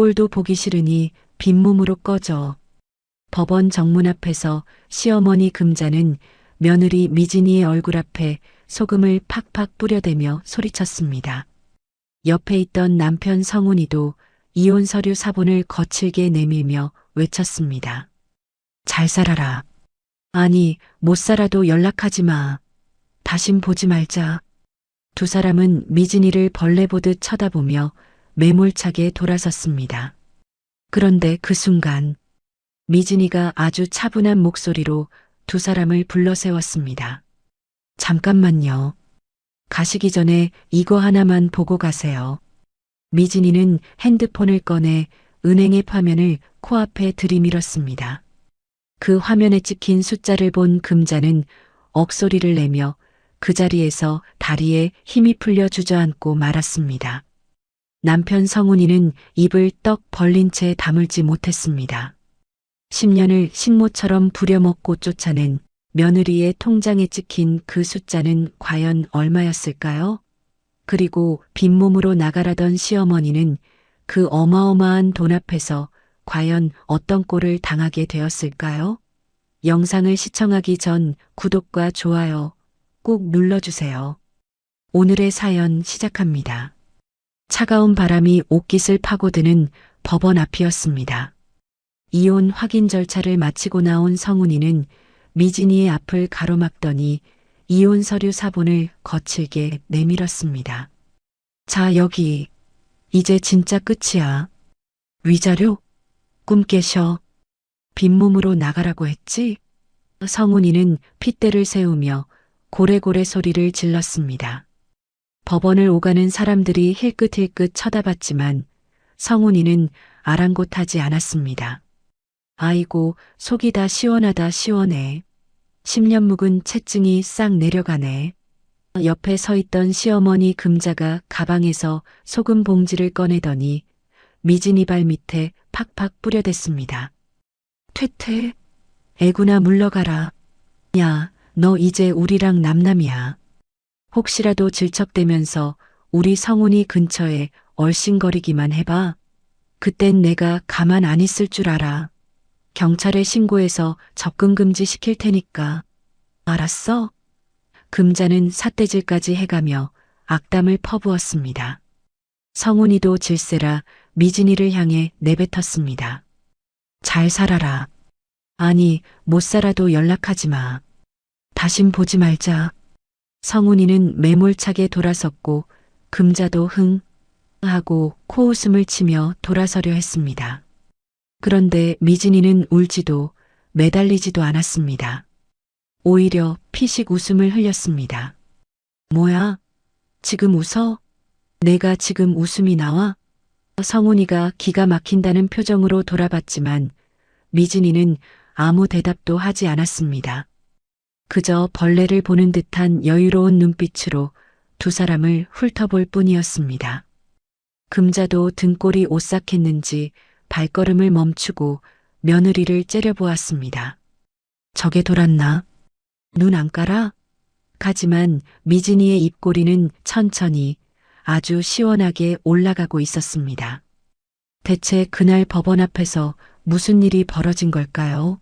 꼴도 보기 싫으니 빈몸으로 꺼져. 법원 정문 앞에서 시어머니 금자는 며느리 미진이의 얼굴 앞에 소금을 팍팍 뿌려대며 소리쳤습니다. 옆에 있던 남편 성훈이도 이혼 서류 사본을 거칠게 내밀며 외쳤습니다. 잘 살아라. 아니, 못 살아도 연락하지 마. 다신 보지 말자. 두 사람은 미진이를 벌레 보듯 쳐다보며 매몰차게 돌아섰습니다. 그런데 그 순간 미진이가 아주 차분한 목소리로 두 사람을 불러 세웠습니다. 잠깐만요. 가시기 전에 이거 하나만 보고 가세요. 미진이는 핸드폰을 꺼내 은행의 화면을 코앞에 들이밀었습니다. 그 화면에 찍힌 숫자를 본 금자는 억소리를 내며 그 자리에서 다리에 힘이 풀려 주저앉고 말았습니다. 남편 성훈이는 입을 떡 벌린 채 다물지 못했습니다. 10년을 식모처럼 부려먹고 쫓아낸 며느리의 통장에 찍힌 그 숫자는 과연 얼마였을까요? 그리고 빈몸으로 나가라던 시어머니는 그 어마어마한 돈 앞에서 과연 어떤 꼴을 당하게 되었을까요? 영상을 시청하기 전 구독과 좋아요 꼭 눌러주세요. 오늘의 사연 시작합니다. 차가운 바람이 옷깃을 파고드는 법원 앞이었습니다. 이혼 확인 절차를 마치고 나온 성훈이는 미진이의 앞을 가로막더니 이혼 서류 사본을 거칠게 내밀었습니다. 자, 여기. 이제 진짜 끝이야. 위자료? 꿈 깨셔. 빈몸으로 나가라고 했지? 성훈이는 핏대를 세우며 고래고래 소리를 질렀습니다. 법원을 오가는 사람들이 힐끗힐끗 쳐다봤지만 성훈이는 아랑곳하지 않았습니다. 아이고, 속이 다 시원하다 시원해. 10년 묵은 채증이 싹 내려가네. 옆에 서 있던 시어머니 금자가 가방에서 소금 봉지를 꺼내더니 미진이 발 밑에 팍팍 뿌려댔습니다. 퇴퇴, 애구나 물러가라. 야, 너 이제 우리랑 남남이야. 혹시라도 질척대면서 우리 성훈이 근처에 얼씬거리기만 해봐. 그땐 내가 가만 안 있을 줄 알아. 경찰에 신고해서 접근 금지 시킬 테니까. 알았어? 금자는 삿대질까지 해가며 악담을 퍼부었습니다. 성훈이도 질세라 미진이를 향해 내뱉었습니다. 잘 살아라. 아니, 못 살아도 연락하지 마. 다신 보지 말자. 성훈이는 매몰차게 돌아섰고 금자도 흥 하고 코웃음을 치며 돌아서려 했습니다. 그런데 미진이는 울지도 매달리지도 않았습니다. 오히려 피식 웃음을 흘렸습니다. 뭐야? 지금 웃어? 내가 지금 웃음이 나와? 성훈이가 기가 막힌다는 표정으로 돌아봤지만 미진이는 아무 대답도 하지 않았습니다. 그저 벌레를 보는 듯한 여유로운 눈빛으로 두 사람을 훑어볼 뿐이었습니다. 금자도 등골이 오싹했는지 발걸음을 멈추고 며느리를 째려보았습니다. 저게 돌았나? 눈 안 깔아? 하지만 미진이의 입꼬리는 천천히 아주 시원하게 올라가고 있었습니다. 대체 그날 법원 앞에서 무슨 일이 벌어진 걸까요?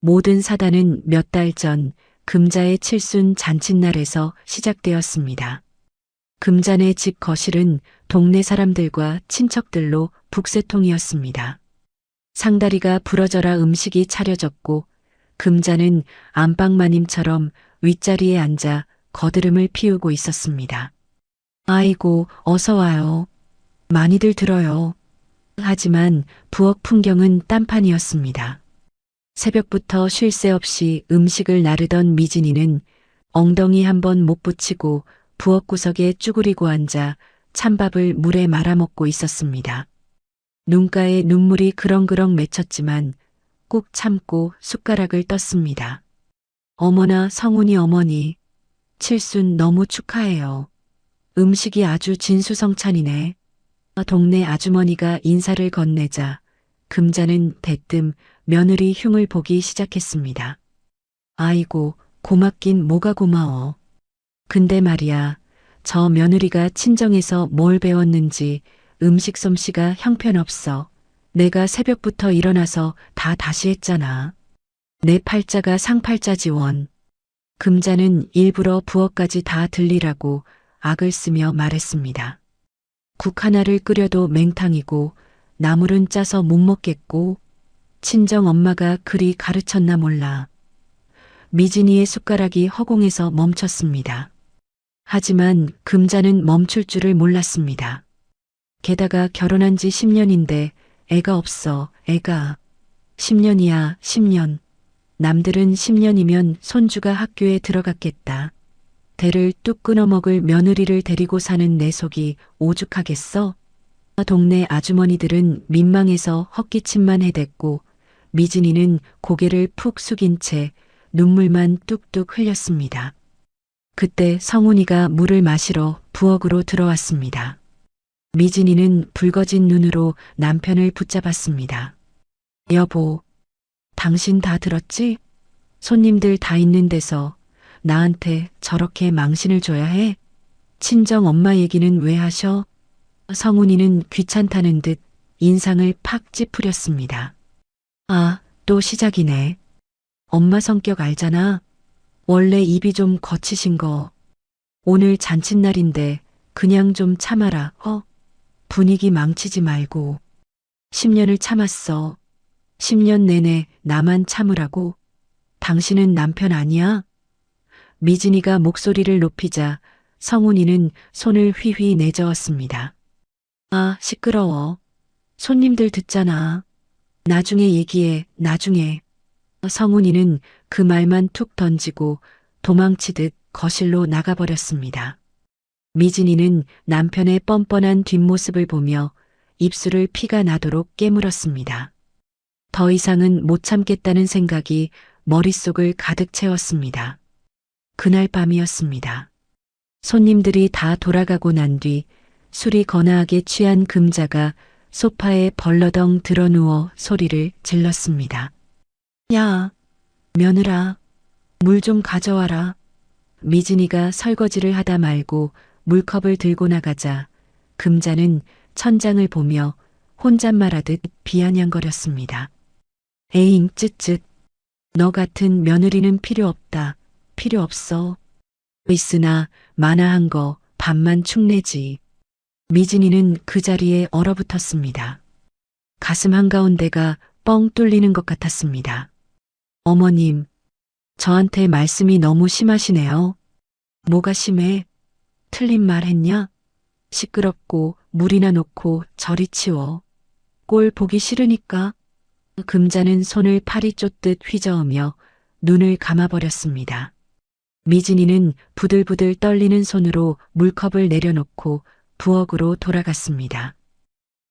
모든 사단은 몇 달 전 금자의 칠순 잔칫날에서 시작되었습니다. 금자네 집 거실은 동네 사람들과 친척들로 북새통이었습니다. 상다리가 부러져라 음식이 차려졌고 금자는 안방마님처럼 윗자리에 앉아 거드름을 피우고 있었습니다. 아이고, 어서 와요. 많이들 들어요. 하지만 부엌 풍경은 딴판이었습니다. 새벽부터 쉴 새 없이 음식을 나르던 미진이는 엉덩이 한번 못 붙이고 부엌 구석에 쭈그리고 앉아 찬밥을 물에 말아먹고 있었습니다. 눈가에 눈물이 그렁그렁 맺혔지만 꾹 참고 숟가락을 떴습니다. 어머나 성훈이 어머니, 칠순 너무 축하해요. 음식이 아주 진수성찬이네. 동네 아주머니가 인사를 건네자 금자는 대뜸 며느리 흉을 보기 시작했습니다. 아이고, 고맙긴 뭐가 고마워. 근데 말이야, 저 며느리가 친정에서 뭘 배웠는지 음식 솜씨가 형편없어. 내가 새벽부터 일어나서 다 다시 했잖아. 내 팔자가 상팔자지 원. 금자는 일부러 부엌까지 다 들리라고 악을 쓰며 말했습니다. 국 하나를 끓여도 맹탕이고 나물은 짜서 못 먹겠고 친정 엄마가 그리 가르쳤나 몰라. 미진이의 숟가락이 허공에서 멈췄습니다. 하지만 금자는 멈출 줄을 몰랐습니다. 게다가 결혼한 지 10년인데 애가 없어, 애가. 10년이야, 10년. 남들은 10년이면 손주가 학교에 들어갔겠다. 대를 뚝 끊어먹을 며느리를 데리고 사는 내 속이 오죽하겠어? 동네 아주머니들은 민망해서 헛기침만 해댔고 미진이는 고개를 푹 숙인 채 눈물만 뚝뚝 흘렸습니다. 그때 성훈이가 물을 마시러 부엌으로 들어왔습니다. 미진이는 붉어진 눈으로 남편을 붙잡았습니다. 여보, 당신 다 들었지? 손님들 다 있는 데서 나한테 저렇게 망신을 줘야 해? 친정 엄마 얘기는 왜 하셔? 성훈이는 귀찮다는 듯 인상을 팍 찌푸렸습니다. 아, 또 시작이네. 엄마 성격 알잖아. 원래 입이 좀 거치신 거. 오늘 잔칫날인데 그냥 좀 참아라. 분위기 망치지 말고. 10년을 참았어. 10년 내내 나만 참으라고. 당신은 남편 아니야? 미진이가 목소리를 높이자 성훈이는 손을 휘휘 내저었습니다. 아, 시끄러워. 손님들 듣잖아. 나중에 얘기해, 나중에. 성훈이는 그 말만 툭 던지고 도망치듯 거실로 나가버렸습니다. 미진이는 남편의 뻔뻔한 뒷모습을 보며 입술을 피가 나도록 깨물었습니다. 더 이상은 못 참겠다는 생각이 머릿속을 가득 채웠습니다. 그날 밤이었습니다. 손님들이 다 돌아가고 난 뒤 술이 거나하게 취한 금자가 소파에 벌러덩 드러누워 소리를 질렀습니다. 야, 며느라, 물 좀 가져와라. 미진이가 설거지를 하다 말고 물컵을 들고 나가자 금자는 천장을 보며 혼잣말하듯 비아냥거렸습니다. 에잉 쯧쯧. 너 같은 며느리는 필요 없다. 필요 없어. 있으나 마나한 거 밥만 축내지. 미진이는 그 자리에 얼어붙었습니다. 가슴 한가운데가 뻥 뚫리는 것 같았습니다. 어머님, 저한테 말씀이 너무 심하시네요. 뭐가 심해? 틀린 말 했냐? 시끄럽고 물이나 놓고 저리 치워. 꼴 보기 싫으니까. 금자는 손을 팔이 쫓듯 휘저으며 눈을 감아버렸습니다. 미진이는 부들부들 떨리는 손으로 물컵을 내려놓고 부엌으로 돌아갔습니다.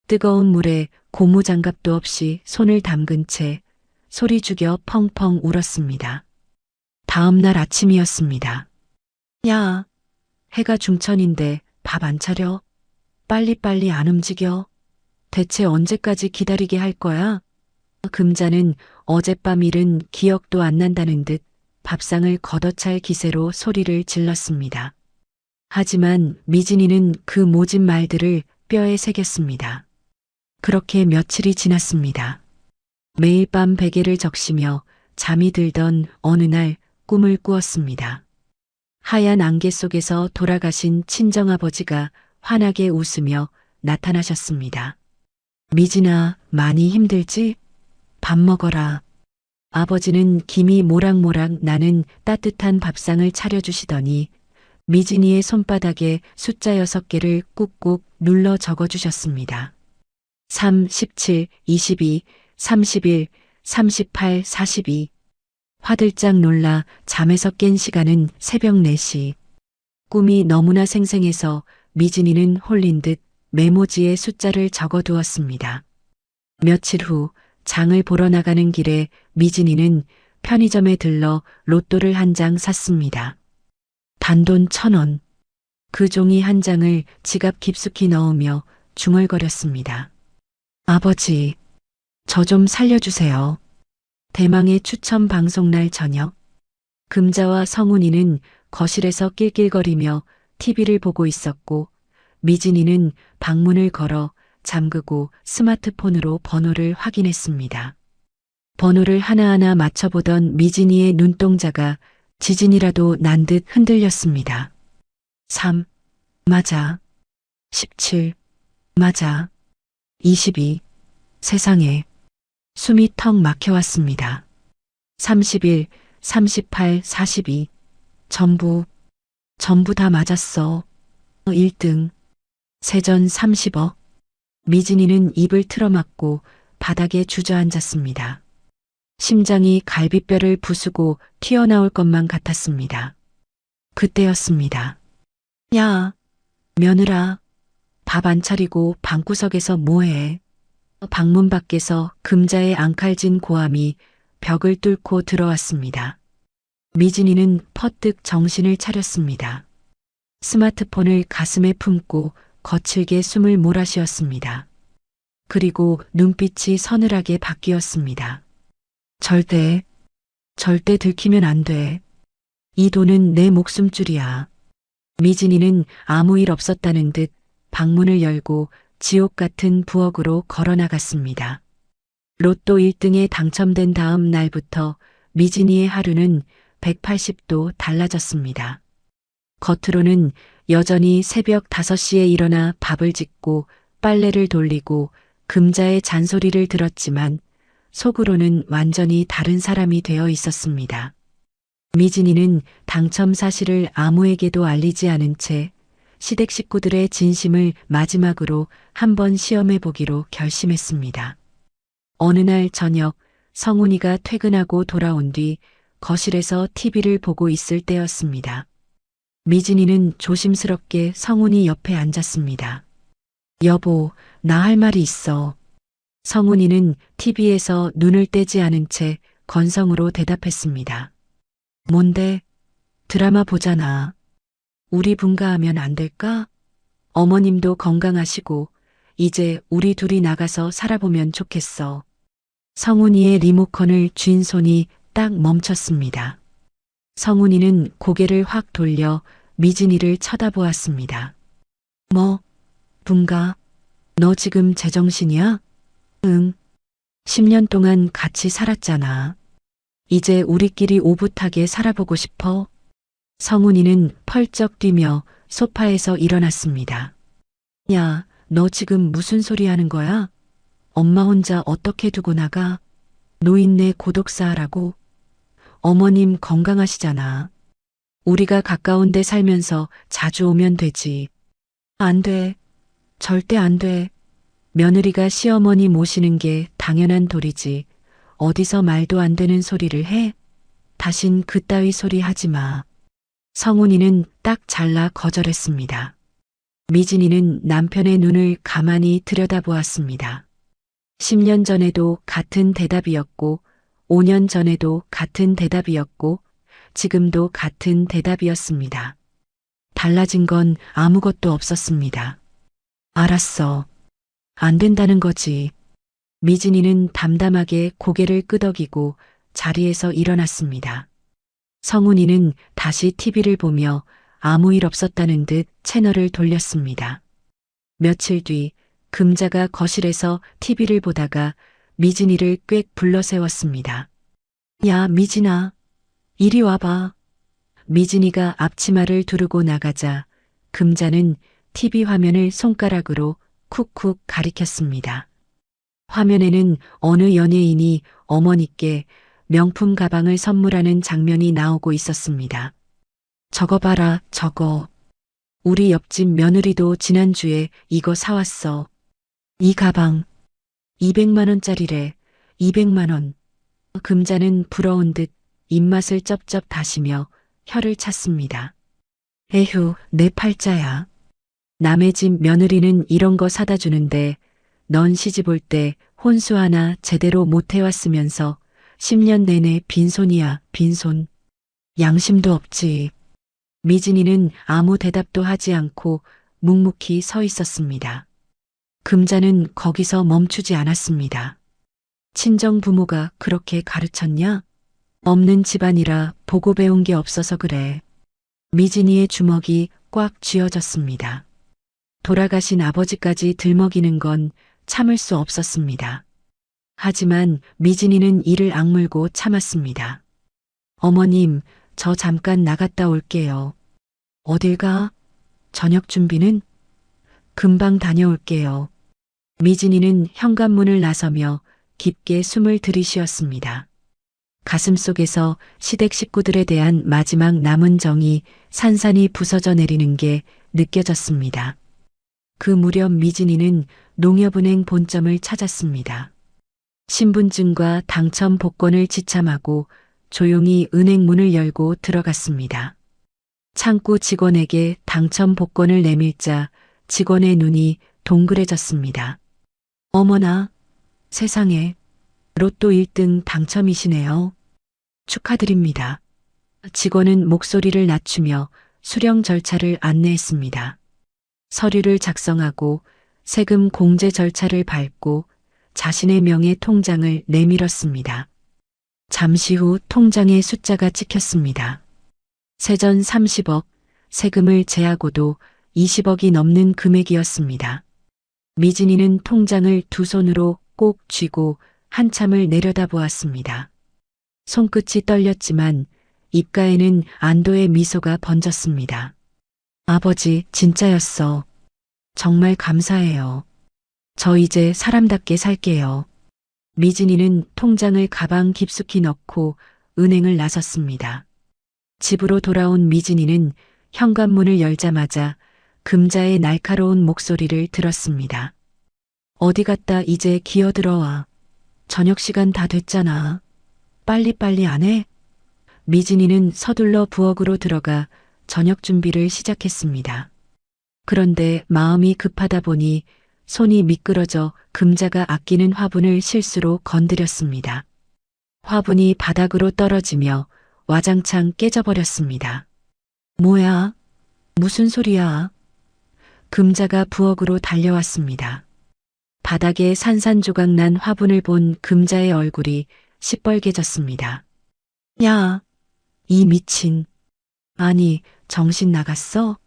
뜨거운 물에 고무장갑도 없이 손을 담근 채 소리 죽여 펑펑 울었습니다. 다음 날 아침이었습니다. 야, 해가 중천인데 밥 안 차려? 빨리빨리 안 움직여? 대체 언제까지 기다리게 할 거야? 금자는 어젯밤 일은 기억도 안 난다는 듯 밥상을 걷어찰 기세로 소리를 질렀습니다. 하지만 미진이는 그 모진 말들을 뼈에 새겼습니다. 그렇게 며칠이 지났습니다. 매일 밤 베개를 적시며 잠이 들던 어느 날 꿈을 꾸었습니다. 하얀 안개 속에서 돌아가신 친정아버지가 환하게 웃으며 나타나셨습니다. 미진아, 많이 힘들지? 밥 먹어라. 아버지는 김이 모락모락 나는 따뜻한 밥상을 차려주시더니 미진이의 손바닥에 숫자 6개를 꾹꾹 눌러 적어주셨습니다. 3, 17, 22, 31, 38, 42. 화들짝 놀라 잠에서 깬 시간은 새벽 4시. 꿈이 너무나 생생해서 미진이는 홀린 듯 메모지에 숫자를 적어두었습니다. 며칠 후 장을 보러 나가는 길에 미진이는 편의점에 들러 로또를 한 장 샀습니다. 단돈 1,000원. 그 종이 한 장을 지갑 깊숙이 넣으며 중얼거렸습니다. 아버지, 저 좀 살려주세요. 대망의 추첨 방송날 저녁. 금자와 성훈이는 거실에서 낄낄거리며 TV를 보고 있었고 미진이는 방문을 걸어 잠그고 스마트폰으로 번호를 확인했습니다. 번호를 하나하나 맞춰보던 미진이의 눈동자가 지진이라도 난 듯 흔들렸습니다. 3. 맞아. 17. 맞아. 22. 세상에. 숨이 턱 막혀왔습니다. 31, 38, 42. 전부 다 맞았어. 1등. 세전 30억. 미진이는 입을 틀어막고 바닥에 주저앉았습니다. 심장이 갈비뼈를 부수고 튀어나올 것만 같았습니다. 그때였습니다. 야, 며느라. 밥 안 차리고 방구석에서 뭐해? 방문 밖에서 금자의 앙칼진 고함이 벽을 뚫고 들어왔습니다. 미진이는 퍼뜩 정신을 차렸습니다. 스마트폰을 가슴에 품고 거칠게 숨을 몰아쉬었습니다. 그리고 눈빛이 서늘하게 바뀌었습니다. 절대 들키면 안 돼. 이 돈은 내 목숨줄이야. 미진이는 아무 일 없었다는 듯 방문을 열고 지옥 같은 부엌으로 걸어나갔습니다. 로또 1등에 당첨된 다음 날부터 미진이의 하루는 180도 달라졌습니다. 겉으로는 여전히 새벽 5시에 일어나 밥을 짓고 빨래를 돌리고 금자의 잔소리를 들었지만 속으로는 완전히 다른 사람이 되어 있었습니다. 미진이는 당첨 사실을 아무에게도 알리지 않은 채 시댁 식구들의 진심을 마지막으로 한번 시험해 보기로 결심했습니다. 어느 날 저녁 성훈이가 퇴근하고 돌아온 뒤 거실에서 TV를 보고 있을 때였습니다. 미진이는 조심스럽게 성훈이 옆에 앉았습니다. 여보, 나 할 말이 있어. 성훈이는 TV에서 눈을 떼지 않은 채 건성으로 대답했습니다. 뭔데? 드라마 보잖아. 우리 분가하면 안 될까? 어머님도 건강하시고 이제 우리 둘이 나가서 살아보면 좋겠어. 성훈이의 리모컨을 쥔 손이 딱 멈췄습니다. 성훈이는 고개를 확 돌려 미진이를 쳐다보았습니다. 뭐? 분가? 너 지금 제정신이야? 응. 10년 동안 같이 살았잖아. 이제 우리끼리 오붓하게 살아보고 싶어? 성훈이는 펄쩍 뛰며 소파에서 일어났습니다. 야, 너 지금 무슨 소리 하는 거야? 엄마 혼자 어떻게 두고 나가? 노인네 고독사하라고? 어머님 건강하시잖아. 우리가 가까운 데 살면서 자주 오면 되지. 안 돼. 절대 안 돼. 며느리가 시어머니 모시는 게 당연한 도리지. 어디서 말도 안 되는 소리를 해? 다신 그따위 소리 하지 마. 성훈이는 딱 잘라 거절했습니다. 미진이는 남편의 눈을 가만히 들여다보았습니다. 10년 전에도 같은 대답이었고, 5년 전에도 같은 대답이었고, 지금도 같은 대답이었습니다. 달라진 건 아무것도 없었습니다. 알았어. 안 된다는 거지. 미진이는 담담하게 고개를 끄덕이고 자리에서 일어났습니다. 성훈이는 다시 TV를 보며 아무 일 없었다는 듯 채널을 돌렸습니다. 며칠 뒤 금자가 거실에서 TV를 보다가 미진이를 꽥 불러 세웠습니다. 야, 미진아. 이리 와봐. 미진이가 앞치마를 두르고 나가자 금자는 TV 화면을 손가락으로 쿡쿡 가리켰습니다. 화면에는 어느 연예인이 어머니께 명품 가방을 선물하는 장면이 나오고 있었습니다. 저거 봐라, 저거. 우리 옆집 며느리도 지난주에 이거 사왔어. 이 가방 200만 원짜리래. 200만 원. 금자는 부러운 듯 입맛을 쩝쩝 다시며 혀를 찼습니다. 에휴, 내 팔자야. 남의 집 며느리는 이런 거 사다 주는데 넌 시집 올 때 혼수 하나 제대로 못 해왔으면서 10년 내내 빈손이야, 빈손. 양심도 없지. 미진이는 아무 대답도 하지 않고 묵묵히 서 있었습니다. 금자는 거기서 멈추지 않았습니다. 친정 부모가 그렇게 가르쳤냐? 없는 집안이라 보고 배운 게 없어서 그래. 미진이의 주먹이 꽉 쥐어졌습니다. 돌아가신 아버지까지 들먹이는 건 참을 수 없었습니다. 하지만 미진이는 이를 악물고 참았습니다. 어머님, 저 잠깐 나갔다 올게요. 어딜 가? 저녁 준비는? 금방 다녀올게요. 미진이는 현관문을 나서며 깊게 숨을 들이쉬었습니다. 가슴속에서 시댁 식구들에 대한 마지막 남은 정이 산산이 부서져 내리는 게 느껴졌습니다. 그 무렵 미진이는 농협은행 본점을 찾았습니다. 신분증과 당첨 복권을 지참하고 조용히 은행 문을 열고 들어갔습니다. 창구 직원에게 당첨 복권을 내밀자 직원의 눈이 동그래졌습니다. 어머나, 세상에, 로또 1등 당첨이시네요. 축하드립니다. 직원은 목소리를 낮추며 수령 절차를 안내했습니다. 서류를 작성하고 세금 공제 절차를 밟고 자신의 명의 통장을 내밀었습니다. 잠시 후 통장에 숫자가 찍혔습니다. 세전 30억, 세금을 제하고도 20억이 넘는 금액이었습니다. 미진이는 통장을 두 손으로 꼭 쥐고 한참을 내려다보았습니다. 손끝이 떨렸지만 입가에는 안도의 미소가 번졌습니다. 아버지, 진짜였어. 정말 감사해요. 저 이제 사람답게 살게요. 미진이는 통장을 가방 깊숙이 넣고 은행을 나섰습니다. 집으로 돌아온 미진이는 현관문을 열자마자 금자의 날카로운 목소리를 들었습니다. 어디 갔다 이제 기어들어와. 저녁 시간 다 됐잖아. 빨리빨리 안 해? 미진이는 서둘러 부엌으로 들어가 저녁 준비를 시작했습니다. 그런데 마음이 급하다 보니 손이 미끄러져 금자가 아끼는 화분을 실수로 건드렸습니다. 화분이 바닥으로 떨어지며 와장창 깨져버렸습니다. 뭐야? 무슨 소리야? 금자가 부엌으로 달려왔습니다. 바닥에 산산조각 난 화분을 본 금자의 얼굴이 시뻘개졌습니다. 야, 이 미친. 아니, 정신 나갔어?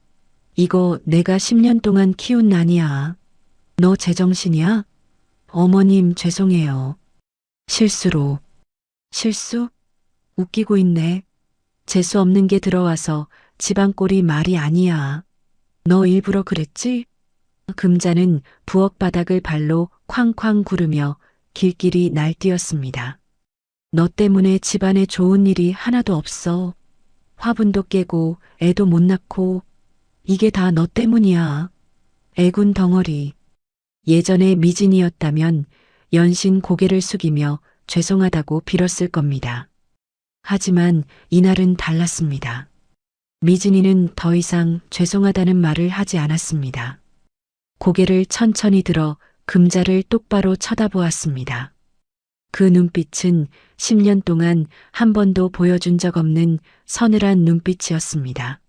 이거 내가 10년 동안 키운 난이야. 너 제정신이야? 어머님 죄송해요. 실수로. 실수? 웃기고 있네. 재수 없는 게 들어와서 집안 꼴이 말이 아니야. 너 일부러 그랬지? 금자는 부엌 바닥을 발로 쾅쾅 구르며 길길이 날뛰었습니다. 너 때문에 집안에 좋은 일이 하나도 없어. 화분도 깨고 애도 못 낳고 이게 다 너 때문이야. 애군 덩어리. 예전에 미진이었다면 연신 고개를 숙이며 죄송하다고 빌었을 겁니다. 하지만 이날은 달랐습니다. 미진이는 더 이상 죄송하다는 말을 하지 않았습니다. 고개를 천천히 들어 금자를 똑바로 쳐다보았습니다. 그 눈빛은 10년 동안 한 번도 보여준 적 없는 서늘한 눈빛이었습니다.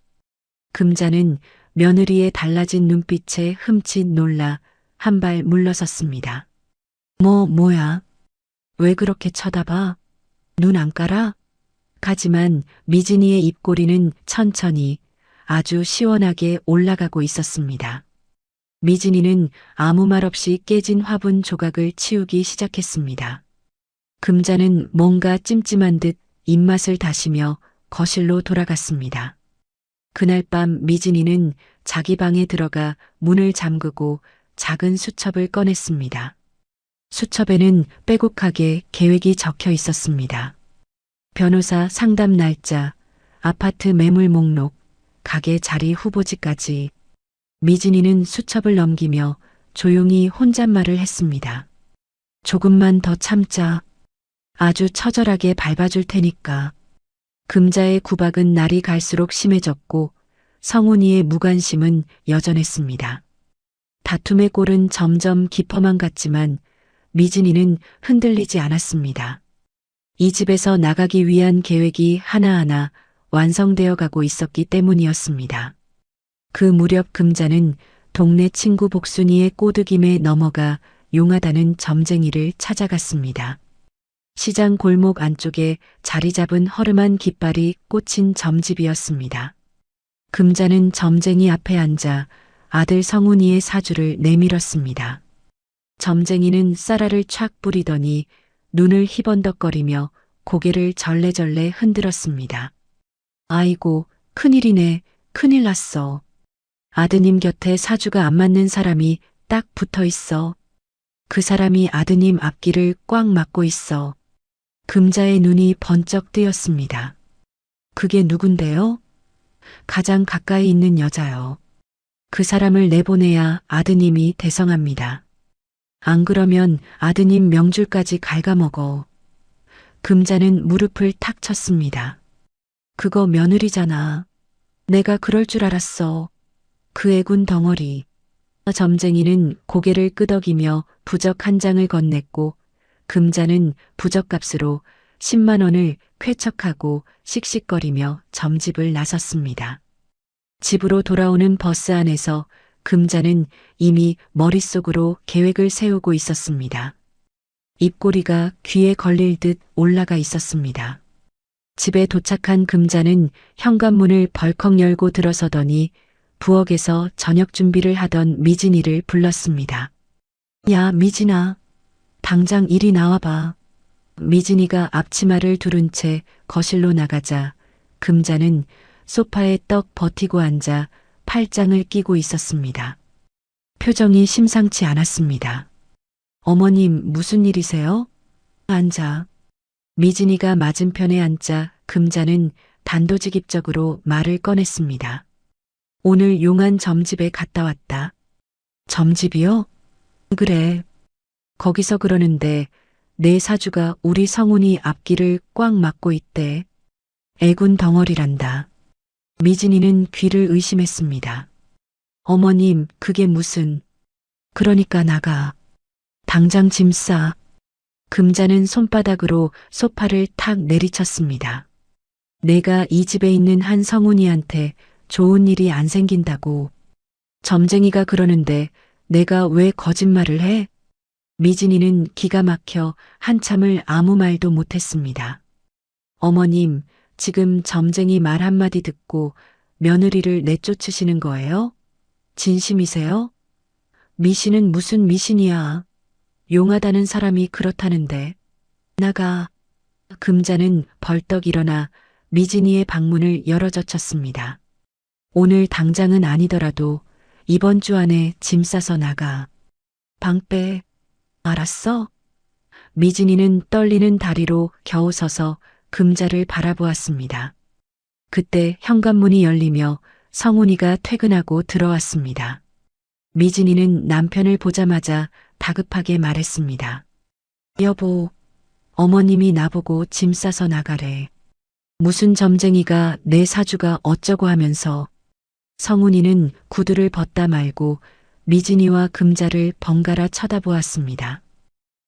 금자는 며느리의 달라진 눈빛에 흠칫 놀라 한 발 물러섰습니다. 뭐야? 왜 그렇게 쳐다봐? 눈 안 깔아? 하지만 미진이의 입꼬리는 천천히 아주 시원하게 올라가고 있었습니다. 미진이는 아무 말 없이 깨진 화분 조각을 치우기 시작했습니다. 금자는 뭔가 찜찜한 듯 입맛을 다시며 거실로 돌아갔습니다. 그날 밤 미진이는 자기 방에 들어가 문을 잠그고 작은 수첩을 꺼냈습니다. 수첩에는 빼곡하게 계획이 적혀 있었습니다. 변호사 상담 날짜, 아파트 매물 목록, 가게 자리 후보지까지. 미진이는 수첩을 넘기며 조용히 혼잣말을 했습니다. 조금만 더 참자. 아주 처절하게 밟아줄 테니까. 금자의 구박은 날이 갈수록 심해졌고 성훈이의 무관심은 여전했습니다. 다툼의 골은 점점 깊어만 갔지만 미진이는 흔들리지 않았습니다. 이 집에서 나가기 위한 계획이 하나하나 완성되어 가고 있었기 때문이었습니다. 그 무렵 금자는 동네 친구 복순이의 꼬드김에 넘어가 용하다는 점쟁이를 찾아갔습니다. 시장 골목 안쪽에 자리 잡은 허름한 깃발이 꽂힌 점집이었습니다. 금자는 점쟁이 앞에 앉아 아들 성훈이의 사주를 내밀었습니다. 점쟁이는 쌀알을 촥 뿌리더니 눈을 희번덕거리며 고개를 절레절레 흔들었습니다. 아이고, 큰일이네, 큰일 났어. 아드님 곁에 사주가 안 맞는 사람이 딱 붙어 있어. 그 사람이 아드님 앞길을 꽉 막고 있어. 금자의 눈이 번쩍 뜨였습니다. 그게 누군데요? 가장 가까이 있는 여자요. 그 사람을 내보내야 아드님이 대성합니다. 안 그러면 아드님 명줄까지 갉아먹어. 금자는 무릎을 탁 쳤습니다. 그거 며느리잖아. 내가 그럴 줄 알았어. 그 애군 덩어리. 점쟁이는 고개를 끄덕이며 부적 한 장을 건넸고 금자는 부적값으로 10만 원을 쾌척하고 씩씩거리며 점집을 나섰습니다. 집으로 돌아오는 버스 안에서 금자는 이미 머릿속으로 계획을 세우고 있었습니다. 입꼬리가 귀에 걸릴 듯 올라가 있었습니다. 집에 도착한 금자는 현관문을 벌컥 열고 들어서더니 부엌에서 저녁 준비를 하던 미진이를 불렀습니다. 야, 미진아. 당장 이리 나와봐. 미진이가 앞치마를 두른 채 거실로 나가자 금자는 소파에 떡 버티고 앉아 팔짱을 끼고 있었습니다. 표정이 심상치 않았습니다. 어머님, 무슨 일이세요? 앉아. 미진이가 맞은편에 앉자 금자는 단도직입적으로 말을 꺼냈습니다. 오늘 용안 점집에 갔다 왔다. 점집이요? 그래. 거기서 그러는데 내 사주가 우리 성훈이 앞길을 꽉 막고 있대. 애군 덩어리란다. 미진이는 귀를 의심했습니다. 어머님, 그게 무슨... 그러니까 나가. 당장 짐 싸. 금자는 손바닥으로 소파를 탁 내리쳤습니다. 내가 이 집에 있는 한 성훈이한테 좋은 일이 안 생긴다고. 점쟁이가 그러는데 내가 왜 거짓말을 해? 미진이는 기가 막혀 한참을 아무 말도 못했습니다. 어머님, 지금 점쟁이 말 한마디 듣고 며느리를 내쫓으시는 거예요? 진심이세요? 미신은 무슨 미신이야. 용하다는 사람이 그렇다는데. 나가. 금자는 벌떡 일어나 미진이의 방문을 열어젖혔습니다. 오늘 당장은 아니더라도 이번 주 안에 짐 싸서 나가. 방 빼. 알았어? 미진이는 떨리는 다리로 겨우 서서 금자를 바라보았습니다. 그때 현관문이 열리며 성훈이가 퇴근하고 들어왔습니다. 미진이는 남편을 보자마자 다급하게 말했습니다. 여보, 어머님이 나보고 짐 싸서 나가래. 무슨 점쟁이가 내 사주가 어쩌고 하면서. 성훈이는 구두를 벗다 말고 미진이와 금자를 번갈아 쳐다보았습니다.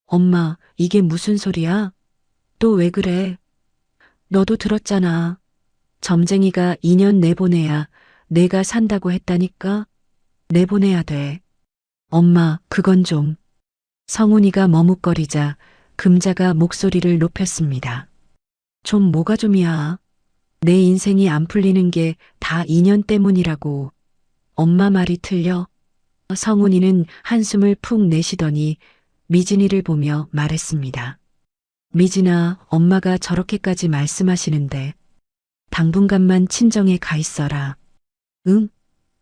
엄마, 이게 무슨 소리야? 또 왜 그래? 너도 들었잖아. 점쟁이가 2년 내보내야 내가 산다고 했다니까? 내보내야 돼. 엄마, 그건 좀. 성훈이가 머뭇거리자 금자가 목소리를 높였습니다. 좀 뭐가 좀이야. 내 인생이 안 풀리는 게 다 2년 때문이라고. 엄마 말이 틀려? 성훈이는 한숨을 푹 내쉬더니 미진이를 보며 말했습니다. 미진아, 엄마가 저렇게까지 말씀하시는데 당분간만 친정에 가 있어라. 응?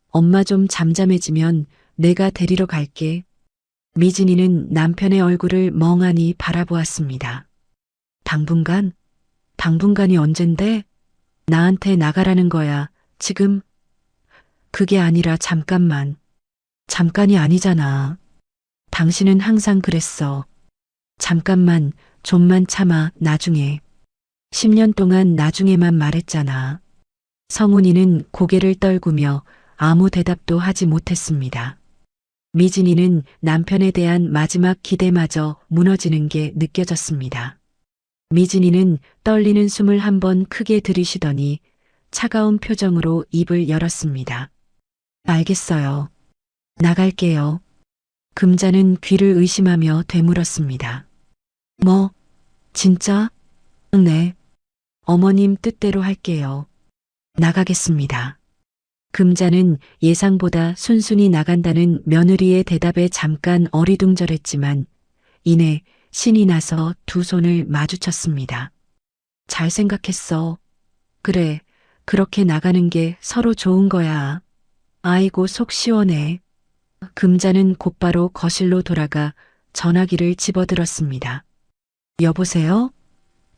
엄마 좀 잠잠해지면 내가 데리러 갈게. 미진이는 남편의 얼굴을 멍하니 바라보았습니다. 당분간? 당분간이 언젠데? 나한테 나가라는 거야, 지금? 그게 아니라 잠깐만. 잠깐이 아니잖아. 당신은 항상 그랬어. 잠깐만, 좀만 참아, 나중에. 10년 동안 나중에만 말했잖아. 성훈이는 고개를 떨구며 아무 대답도 하지 못했습니다. 미진이는 남편에 대한 마지막 기대마저 무너지는 게 느껴졌습니다. 미진이는 떨리는 숨을 한번 크게 들이쉬더니 차가운 표정으로 입을 열었습니다. 알겠어요. 나갈게요. 금자는 귀를 의심하며 되물었습니다. 뭐, 진짜? 네. 어머님 뜻대로 할게요. 나가겠습니다. 금자는 예상보다 순순히 나간다는 며느리의 대답에 잠깐 어리둥절했지만 이내 신이 나서 두 손을 마주쳤습니다. 잘 생각했어. 그래, 그렇게 나가는 게 서로 좋은 거야. 아이고 속 시원해. 금자는 곧바로 거실로 돌아가 전화기를 집어들었습니다. 여보세요?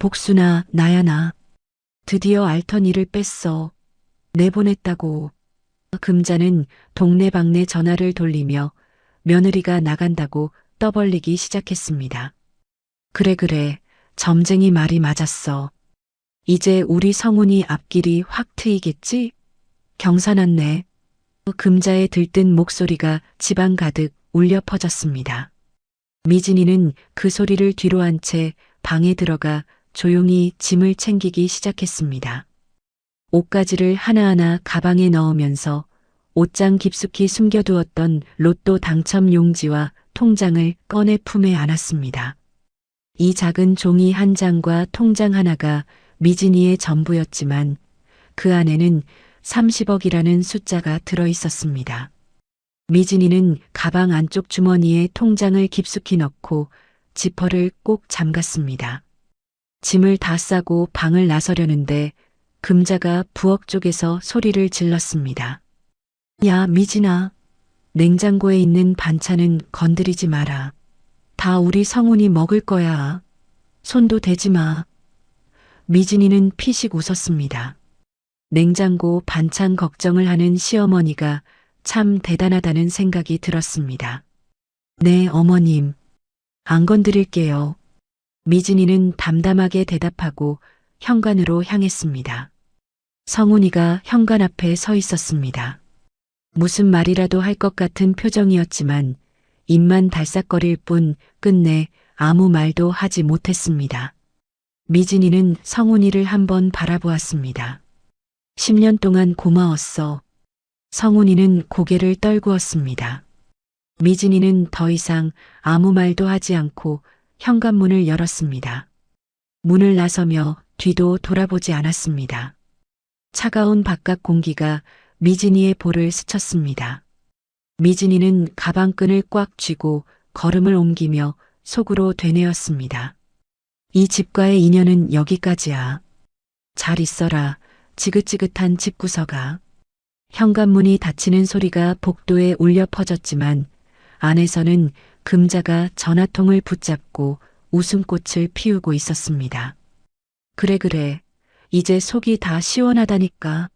복순아, 나야 나. 드디어 알턴이를 뺐어. 내보냈다고. 금자는 동네방네 전화를 돌리며 며느리가 나간다고 떠벌리기 시작했습니다. 그래, 점쟁이 말이 맞았어. 이제 우리 성훈이 앞길이 확 트이겠지? 경사났네. 금자의 들뜬 목소리가 집안 가득 울려 퍼졌습니다. 미진이는 그 소리를 뒤로 한 채 방에 들어가 조용히 짐을 챙기기 시작했습니다. 옷가지를 하나하나 가방에 넣으면서 옷장 깊숙이 숨겨두었던 로또 당첨 용지와 통장을 꺼내 품에 안았습니다. 이 작은 종이 한 장과 통장 하나가 미진이의 전부였지만 그 안에는 30억이라는 숫자가 들어 있었습니다. 미진이는 가방 안쪽 주머니에 통장을 깊숙이 넣고 지퍼를 꼭 잠갔습니다. 짐을 다 싸고 방을 나서려는데 금자가 부엌 쪽에서 소리를 질렀습니다. 야, 미진아. 냉장고에 있는 반찬은 건드리지 마라. 다 우리 성훈이 먹을 거야. 손도 대지 마. 미진이는 피식 웃었습니다. 냉장고 반찬 걱정을 하는 시어머니가 참 대단하다는 생각이 들었습니다. 네, 어머님. 안 건드릴게요. 미진이는 담담하게 대답하고 현관으로 향했습니다. 성훈이가 현관 앞에 서 있었습니다. 무슨 말이라도 할 것 같은 표정이었지만 입만 달싹거릴 뿐 끝내 아무 말도 하지 못했습니다. 미진이는 성훈이를 한번 바라보았습니다. 10년 동안 고마웠어. 성훈이는 고개를 떨구었습니다. 미진이는 더 이상 아무 말도 하지 않고 현관문을 열었습니다. 문을 나서며 뒤도 돌아보지 않았습니다. 차가운 바깥 공기가 미진이의 볼을 스쳤습니다. 미진이는 가방끈을 꽉 쥐고 걸음을 옮기며 속으로 되뇌었습니다. 이 집과의 인연은 여기까지야. 잘 있어라. 지긋지긋한 집구석아. 현관문이 닫히는 소리가 복도에 울려 퍼졌지만 안에서는 금자가 전화통을 붙잡고 웃음꽃을 피우고 있었습니다. 그래. 이제 속이 다 시원하다니까.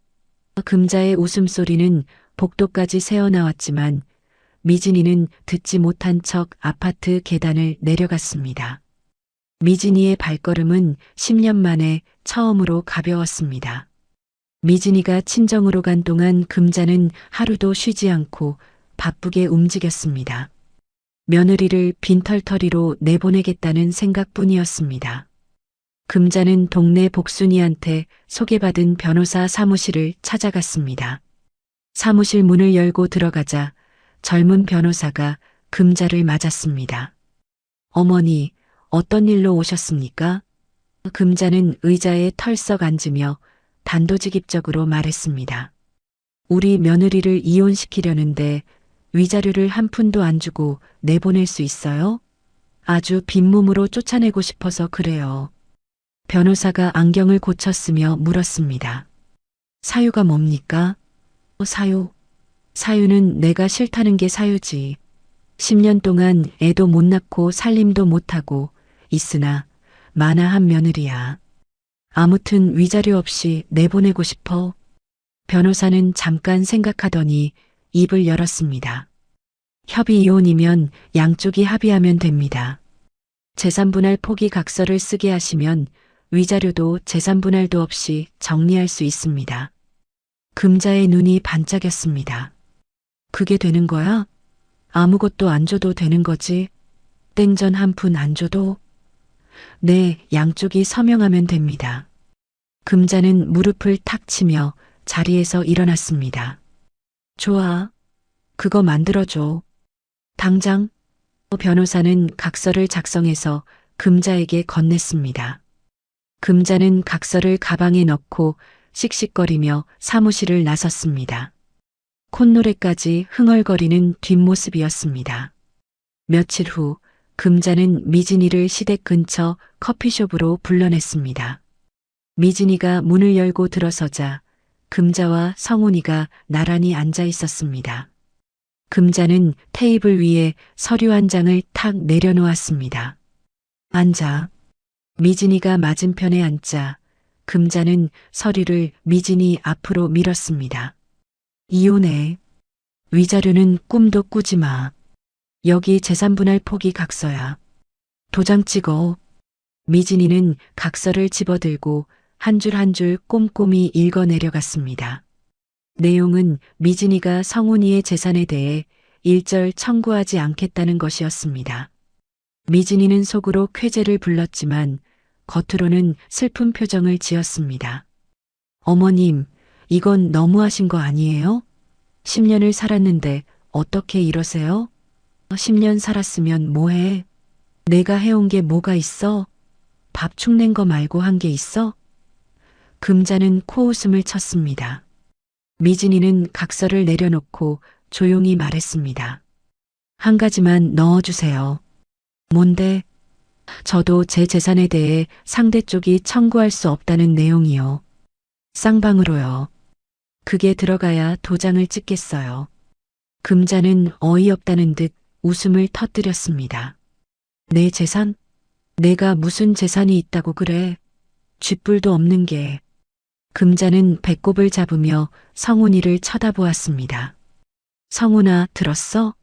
금자의 웃음소리는 복도까지 새어나왔지만 미진이는 듣지 못한 척 아파트 계단을 내려갔습니다. 미진이의 발걸음은 10년 만에 처음으로 가벼웠습니다. 미진이가 친정으로 간 동안 금자는 하루도 쉬지 않고 바쁘게 움직였습니다. 며느리를 빈털터리로 내보내겠다는 생각뿐이었습니다. 금자는 동네 복순이한테 소개받은 변호사 사무실을 찾아갔습니다. 사무실 문을 열고 들어가자 젊은 변호사가 금자를 맞았습니다. 어머니, 어떤 일로 오셨습니까? 금자는 의자에 털썩 앉으며 단도직입적으로 말했습니다. 우리 며느리를 이혼시키려는데 위자료를 한 푼도 안 주고 내보낼 수 있어요? 아주 빈몸으로 쫓아내고 싶어서 그래요. 변호사가 안경을 고쳤으며 물었습니다. 사유가 뭡니까? 사유? 사유는 내가 싫다는 게 사유지. 10년 동안 애도 못 낳고 살림도 못하고 있으나 만화한 며느리야. 아무튼 위자료 없이 내보내고 싶어. 변호사는 잠깐 생각하더니 입을 열었습니다. 협의 이혼이면 양쪽이 합의하면 됩니다. 재산분할 포기 각서를 쓰게 하시면 위자료도 재산분할도 없이 정리할 수 있습니다. 금자의 눈이 반짝였습니다. 그게 되는 거야? 아무것도 안 줘도 되는 거지? 땡전 한 푼 안 줘도? 네, 양쪽이 서명하면 됩니다. 금자는 무릎을 탁 치며 자리에서 일어났습니다. 좋아. 그거 만들어줘. 당장. 변호사는 각서를 작성해서 금자에게 건넸습니다. 금자는 각서를 가방에 넣고 씩씩거리며 사무실을 나섰습니다. 콧노래까지 흥얼거리는 뒷모습이었습니다. 며칠 후 금자는 미진이를 시댁 근처 커피숍으로 불러냈습니다. 미진이가 문을 열고 들어서자 금자와 성훈이가 나란히 앉아 있었습니다. 금자는 테이블 위에 서류 한 장을 탁 내려놓았습니다. 앉아. 미진이가 맞은편에 앉자 금자는 서류를 미진이 앞으로 밀었습니다. 이혼해. 위자료는 꿈도 꾸지 마. 여기 재산분할 포기 각서야. 도장 찍어. 미진이는 각서를 집어들고 한 줄 한 줄 꼼꼼히 읽어 내려갔습니다. 내용은 미진이가 성훈이의 재산에 대해 일절 청구하지 않겠다는 것이었습니다. 미진이는 속으로 쾌재를 불렀지만 겉으로는 슬픈 표정을 지었습니다. 어머님, 이건 너무하신 거 아니에요? 10년을 살았는데 어떻게 이러세요? 10년 살았으면 뭐해? 내가 해온 게 뭐가 있어? 밥 축낸 거 말고 한 게 있어? 금자는 코웃음을 쳤습니다. 미진이는 각서를 내려놓고 조용히 말했습니다. 한 가지만 넣어주세요. 뭔데? 저도 제 재산에 대해 상대 쪽이 청구할 수 없다는 내용이요. 쌍방으로요. 그게 들어가야 도장을 찍겠어요. 금자는 어이없다는 듯 웃음을 터뜨렸습니다. 내 재산? 내가 무슨 재산이 있다고 그래? 쥐뿔도 없는 게. 금자는 배꼽을 잡으며 성훈이를 쳐다보았습니다. 성훈아, 들었어?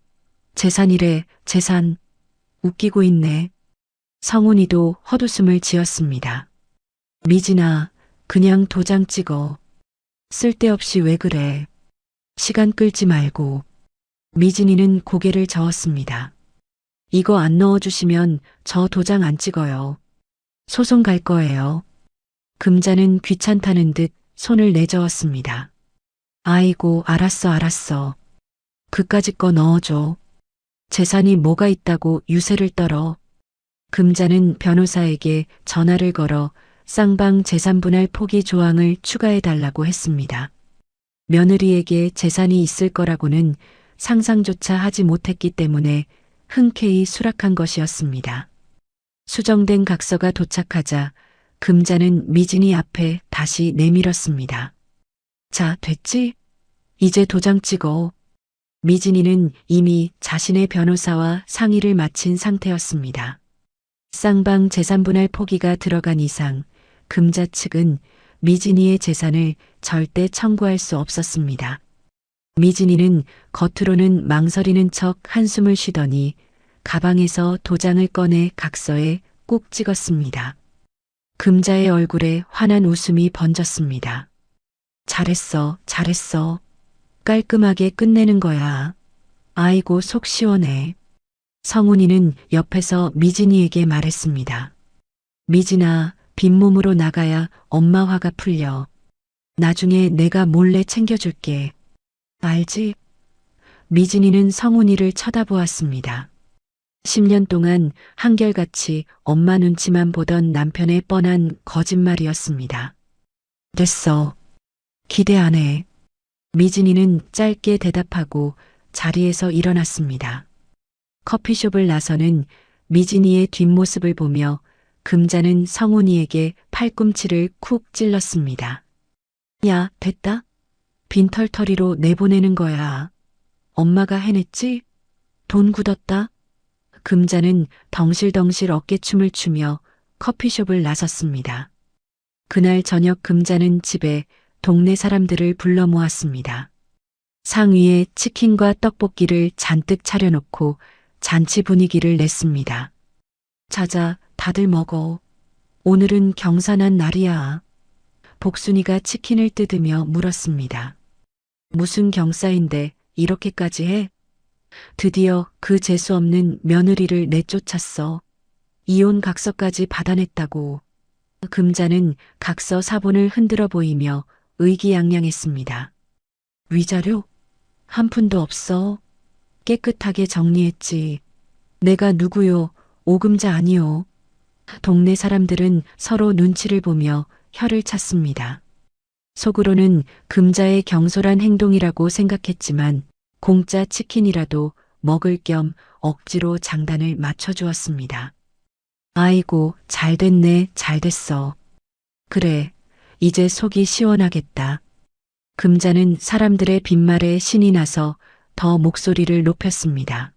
재산이래, 재산. 웃기고 있네. 성훈이도 헛웃음을 지었습니다. 미진아, 그냥 도장 찍어. 쓸데없이 왜 그래? 시간 끌지 말고. 미진이는 고개를 저었습니다. 이거 안 넣어주시면 저 도장 안 찍어요. 소송 갈 거예요. 금자는 귀찮다는 듯 손을 내저었습니다. 아이고, 알았어. 그까짓 거 넣어줘. 재산이 뭐가 있다고 유세를 떨어. 금자는 변호사에게 전화를 걸어 쌍방 재산분할 포기 조항을 추가해달라고 했습니다. 며느리에게 재산이 있을 거라고는 상상조차 하지 못했기 때문에 흔쾌히 수락한 것이었습니다. 수정된 각서가 도착하자 금자는 미진이 앞에 다시 내밀었습니다. 자, 됐지? 이제 도장 찍어. 미진이는 이미 자신의 변호사와 상의를 마친 상태였습니다. 쌍방 재산분할 포기가 들어간 이상 금자 측은 미진이의 재산을 절대 청구할 수 없었습니다. 미진이는 겉으로는 망설이는 척 한숨을 쉬더니 가방에서 도장을 꺼내 각서에 꼭 찍었습니다. 금자의 얼굴에 환한 웃음이 번졌습니다. 잘했어. 깔끔하게 끝내는 거야. 아이고, 속 시원해. 성훈이는 옆에서 미진이에게 말했습니다. 미진아, 빈몸으로 나가야 엄마 화가 풀려. 나중에 내가 몰래 챙겨줄게. 알지? 미진이는 성훈이를 쳐다보았습니다. 10년 동안 한결같이 엄마 눈치만 보던 남편의 뻔한 거짓말이었습니다. 됐어. 기대 안 해. 미진이는 짧게 대답하고 자리에서 일어났습니다. 커피숍을 나서는 미진이의 뒷모습을 보며 금자는 성훈이에게 팔꿈치를 쿡 찔렀습니다. 야, 됐다. 빈털터리로 내보내는 거야. 엄마가 해냈지? 돈 굳었다. 금자는 덩실덩실 어깨춤을 추며 커피숍을 나섰습니다. 그날 저녁 금자는 집에 동네 사람들을 불러 모았습니다. 상 위에 치킨과 떡볶이를 잔뜩 차려놓고 잔치 분위기를 냈습니다. 자자, 다들 먹어. 오늘은 경사난 날이야. 복순이가 치킨을 뜯으며 물었습니다. 무슨 경사인데 이렇게까지 해? 드디어 그 재수 없는 며느리를 내쫓았어. 이혼 각서까지 받아냈다고. 금자는 각서 사본을 흔들어 보이며 의기양양했습니다. 위자료? 한 푼도 없어. 깨끗하게 정리했지. 내가 누구요? 오금자 아니요. 동네 사람들은 서로 눈치를 보며 혀를 찼습니다. 속으로는 금자의 경솔한 행동이라고 생각했지만 공짜 치킨이라도 먹을 겸 억지로 장단을 맞춰주었습니다. 아이고, 잘 됐네, 잘 됐어. 그래, 이제 속이 시원하겠다. 금자는 사람들의 빈말에 신이 나서 더 목소리를 높였습니다.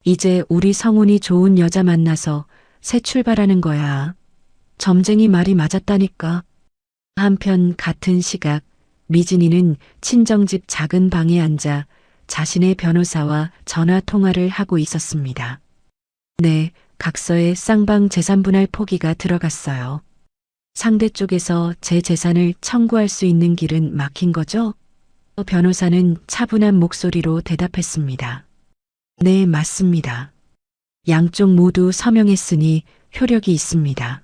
이제 우리 성훈이 좋은 여자 만나서 새 출발하는 거야. 점쟁이 말이 맞았다니까. 한편 같은 시각 미진이는 친정집 작은 방에 앉아 자신의 변호사와 전화 통화를 하고 있었습니다. 네, 각서에 쌍방 재산분할 포기가 들어갔어요. 상대 쪽에서 제 재산을 청구할 수 있는 길은 막힌 거죠? 변호사는 차분한 목소리로 대답했습니다. 네, 맞습니다. 양쪽 모두 서명했으니 효력이 있습니다.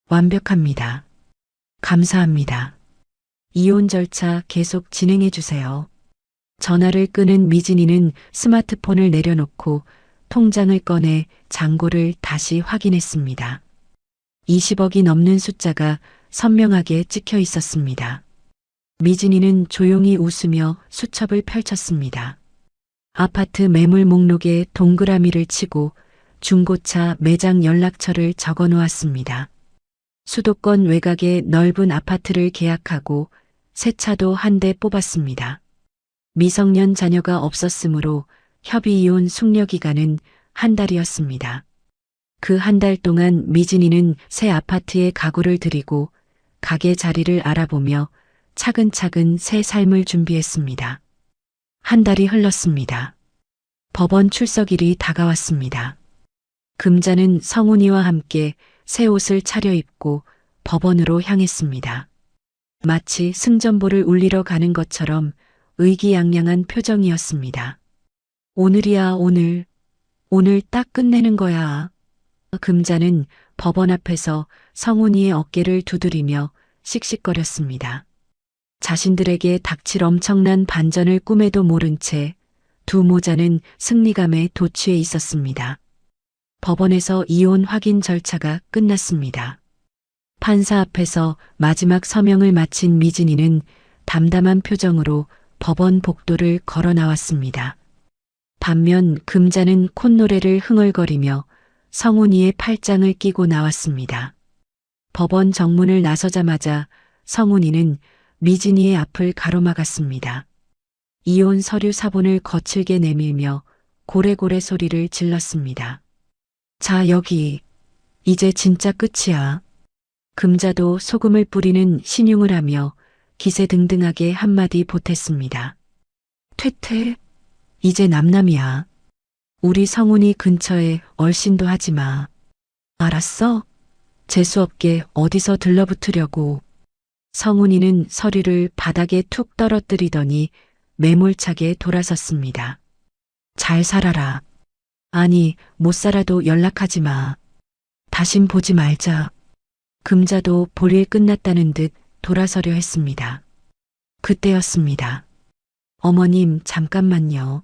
완벽합니다. 감사합니다. 이혼 절차 계속 진행해 주세요. 전화를 끊은 미진이는 스마트폰을 내려놓고 통장을 꺼내 잔고를 다시 확인했습니다. 20억이 넘는 숫자가 선명하게 찍혀 있었습니다. 미진이는 조용히 웃으며 수첩을 펼쳤습니다. 아파트 매물 목록에 동그라미를 치고 중고차 매장 연락처를 적어 놓았습니다. 수도권 외곽의 넓은 아파트를 계약하고 새 차도 한 대 뽑았습니다. 미성년 자녀가 없었으므로 협의 이혼 숙려 기간은 한 달이었습니다. 그 한 달 동안 미진이는 새 아파트에 가구를 들이고 가게 자리를 알아보며 차근차근 새 삶을 준비했습니다. 한 달이 흘렀습니다. 법원 출석일이 다가왔습니다. 금자는 성훈이와 함께 새 옷을 차려입고 법원으로 향했습니다. 마치 승전보를 울리러 가는 것처럼 의기양양한 표정이었습니다. 오늘이야, 오늘. 오늘 딱 끝내는 거야. 금자는 법원 앞에서 성훈이의 어깨를 두드리며 씩씩거렸습니다. 자신들에게 닥칠 엄청난 반전을 꿈에도 모른 채 두 모자는 승리감에 도취해 있었습니다. 법원에서 이혼 확인 절차가 끝났습니다. 판사 앞에서 마지막 서명을 마친 미진이는 담담한 표정으로 법원 복도를 걸어 나왔습니다. 반면 금자는 콧노래를 흥얼거리며 성훈이의 팔짱을 끼고 나왔습니다. 법원 정문을 나서자마자 성훈이는 미진이의 앞을 가로막았습니다. 이혼 서류 사본을 거칠게 내밀며 고래고래 소리를 질렀습니다. 자, 여기. 이제 진짜 끝이야. 금자도 소금을 뿌리는 신용을 하며 기세등등하게 한마디 보탰습니다. 퇴퇴. 이제 남남이야. 우리 성훈이 근처에 얼씬도 하지 마. 알았어? 재수없게 어디서 들러붙으려고. 성훈이는 서류를 바닥에 툭 떨어뜨리더니 매몰차게 돌아섰습니다. 잘 살아라. 아니, 못 살아도 연락하지 마. 다신 보지 말자. 금자도 볼일 끝났다는 듯 돌아서려 했습니다. 그때였습니다. 어머님, 잠깐만요.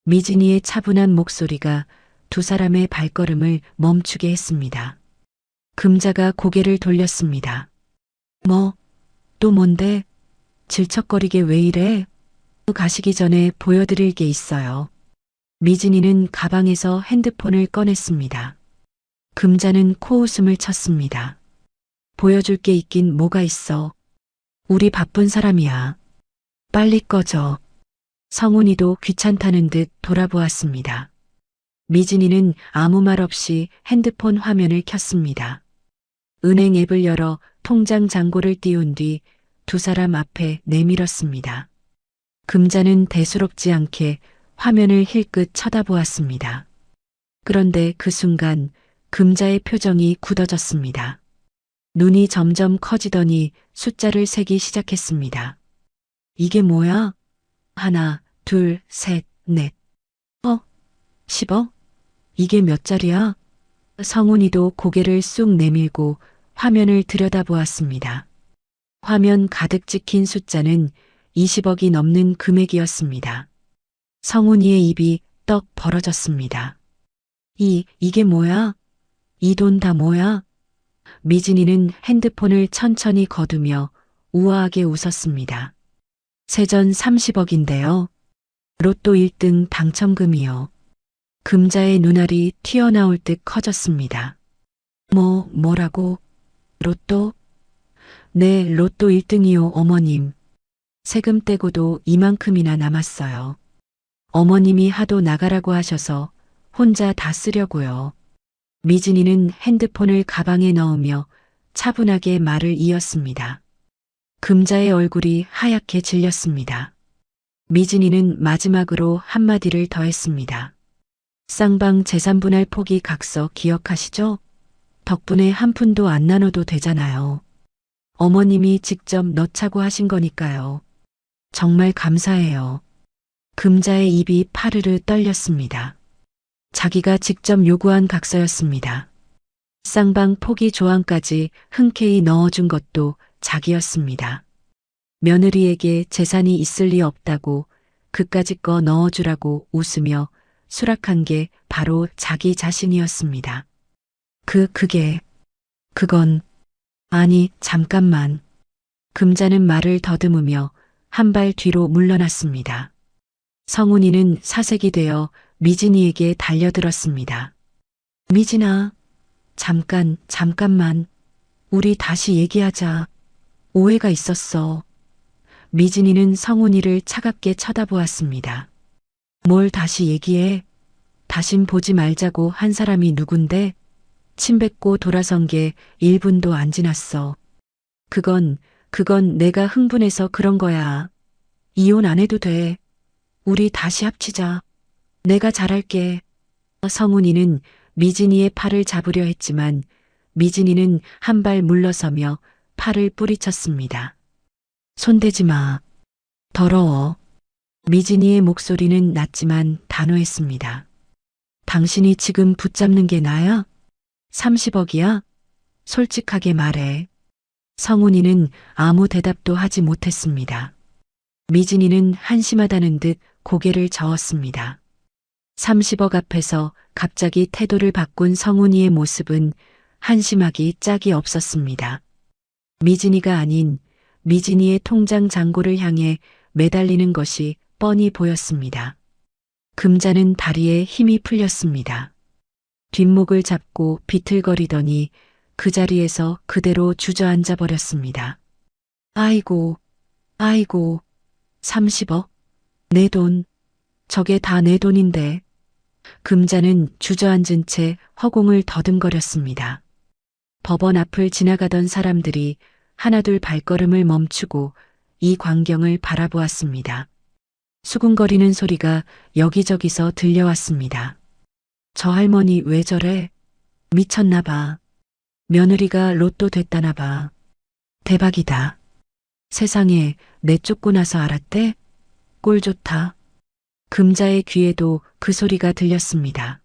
미진이의 차분한 목소리가 두 사람의 발걸음을 멈추게 했습니다. 금자가 고개를 돌렸습니다. 뭐, 또 뭔데? 질척거리게 왜 이래? 가시기 전에 보여드릴 게 있어요. 미진이는 가방에서 핸드폰을 꺼냈습니다. 금자는 코웃음을 쳤습니다. 보여줄 게 있긴 뭐가 있어. 우리 바쁜 사람이야. 빨리 꺼져. 성훈이도 귀찮다는 듯 돌아보았습니다. 미진이는 아무 말 없이 핸드폰 화면을 켰습니다. 은행 앱을 열어 통장 잔고를 띄운 뒤 두 사람 앞에 내밀었습니다. 금자는 대수롭지 않게 화면을 힐끗 쳐다보았습니다. 그런데 그 순간 금자의 표정이 굳어졌습니다. 눈이 점점 커지더니 숫자를 세기 시작했습니다. 이게 뭐야? 하나, 둘, 셋, 넷. 10억? 이게 몇 자리야? 성훈이도 고개를 쑥 내밀고 화면을 들여다보았습니다. 화면 가득 찍힌 숫자는 20억이 넘는 금액이었습니다. 성훈이의 입이 떡 벌어졌습니다. 이게 뭐야? 이 돈 다 뭐야? 미진이는 핸드폰을 천천히 거두며 우아하게 웃었습니다. 세전 30억인데요. 로또 1등 당첨금이요. 금자의 눈알이 튀어나올 듯 커졌습니다. 뭐라고? 로또? 네, 로또 1등이요, 어머님. 세금 떼고도 이만큼이나 남았어요. 어머님이 하도 나가라고 하셔서 혼자 다 쓰려고요. 미진이는 핸드폰을 가방에 넣으며 차분하게 말을 이었습니다. 금자의 얼굴이 하얗게 질렸습니다. 미진이는 마지막으로 한마디를 더했습니다. 쌍방 재산분할 포기 각서 기억하시죠? 덕분에 한 푼도 안 나눠도 되잖아요. 어머님이 직접 넣자고 하신 거니까요. 정말 감사해요. 금자의 입이 파르르 떨렸습니다. 자기가 직접 요구한 각서였습니다. 쌍방 포기 조항까지 흔쾌히 넣어준 것도 자기였습니다. 며느리에게 재산이 있을 리 없다고 그까짓 거 넣어주라고 웃으며 수락한 게 바로 자기 자신이었습니다. 그건, 아니, 잠깐만. 금자는 말을 더듬으며 한 발 뒤로 물러났습니다. 성훈이는 사색이 되어 미진이에게 달려들었습니다. 미진아, 잠깐만. 우리 다시 얘기하자. 오해가 있었어. 미진이는 성훈이를 차갑게 쳐다보았습니다. 뭘 다시 얘기해? 다신 보지 말자고 한 사람이 누군데? 침 뱉고 돌아선 게 1분도 안 지났어. 그건 내가 흥분해서 그런 거야. 이혼 안 해도 돼. 우리 다시 합치자. 내가 잘할게. 성훈이는 미진이의 팔을 잡으려 했지만 미진이는 한 발 물러서며 팔을 뿌리쳤습니다. 손대지 마. 더러워. 미진이의 목소리는 낮지만 단호했습니다. 당신이 지금 붙잡는 게 나야? 30억이야? 솔직하게 말해. 성훈이는 아무 대답도 하지 못했습니다. 미진이는 한심하다는 듯 고개를 저었습니다. 30억 앞에서 갑자기 태도를 바꾼 성훈이의 모습은 한심하기 짝이 없었습니다. 미진이가 아닌 미진이의 통장 잔고를 향해 매달리는 것이 뻔히 보였습니다. 금자는 다리에 힘이 풀렸습니다. 뒷목을 잡고 비틀거리더니 그 자리에서 그대로 주저앉아 버렸습니다. 아이고, 30억? 내 돈. 저게 다 내 돈인데. 금자는 주저앉은 채 허공을 더듬거렸습니다. 법원 앞을 지나가던 사람들이 하나둘 발걸음을 멈추고 이 광경을 바라보았습니다. 수군거리는 소리가 여기저기서 들려왔습니다. 저 할머니 왜 저래? 미쳤나 봐. 며느리가 로또 됐다나 봐. 대박이다. 세상에 내쫓고 나서 알았대? 꼴 좋다. 금자의 귀에도 그 소리가 들렸습니다.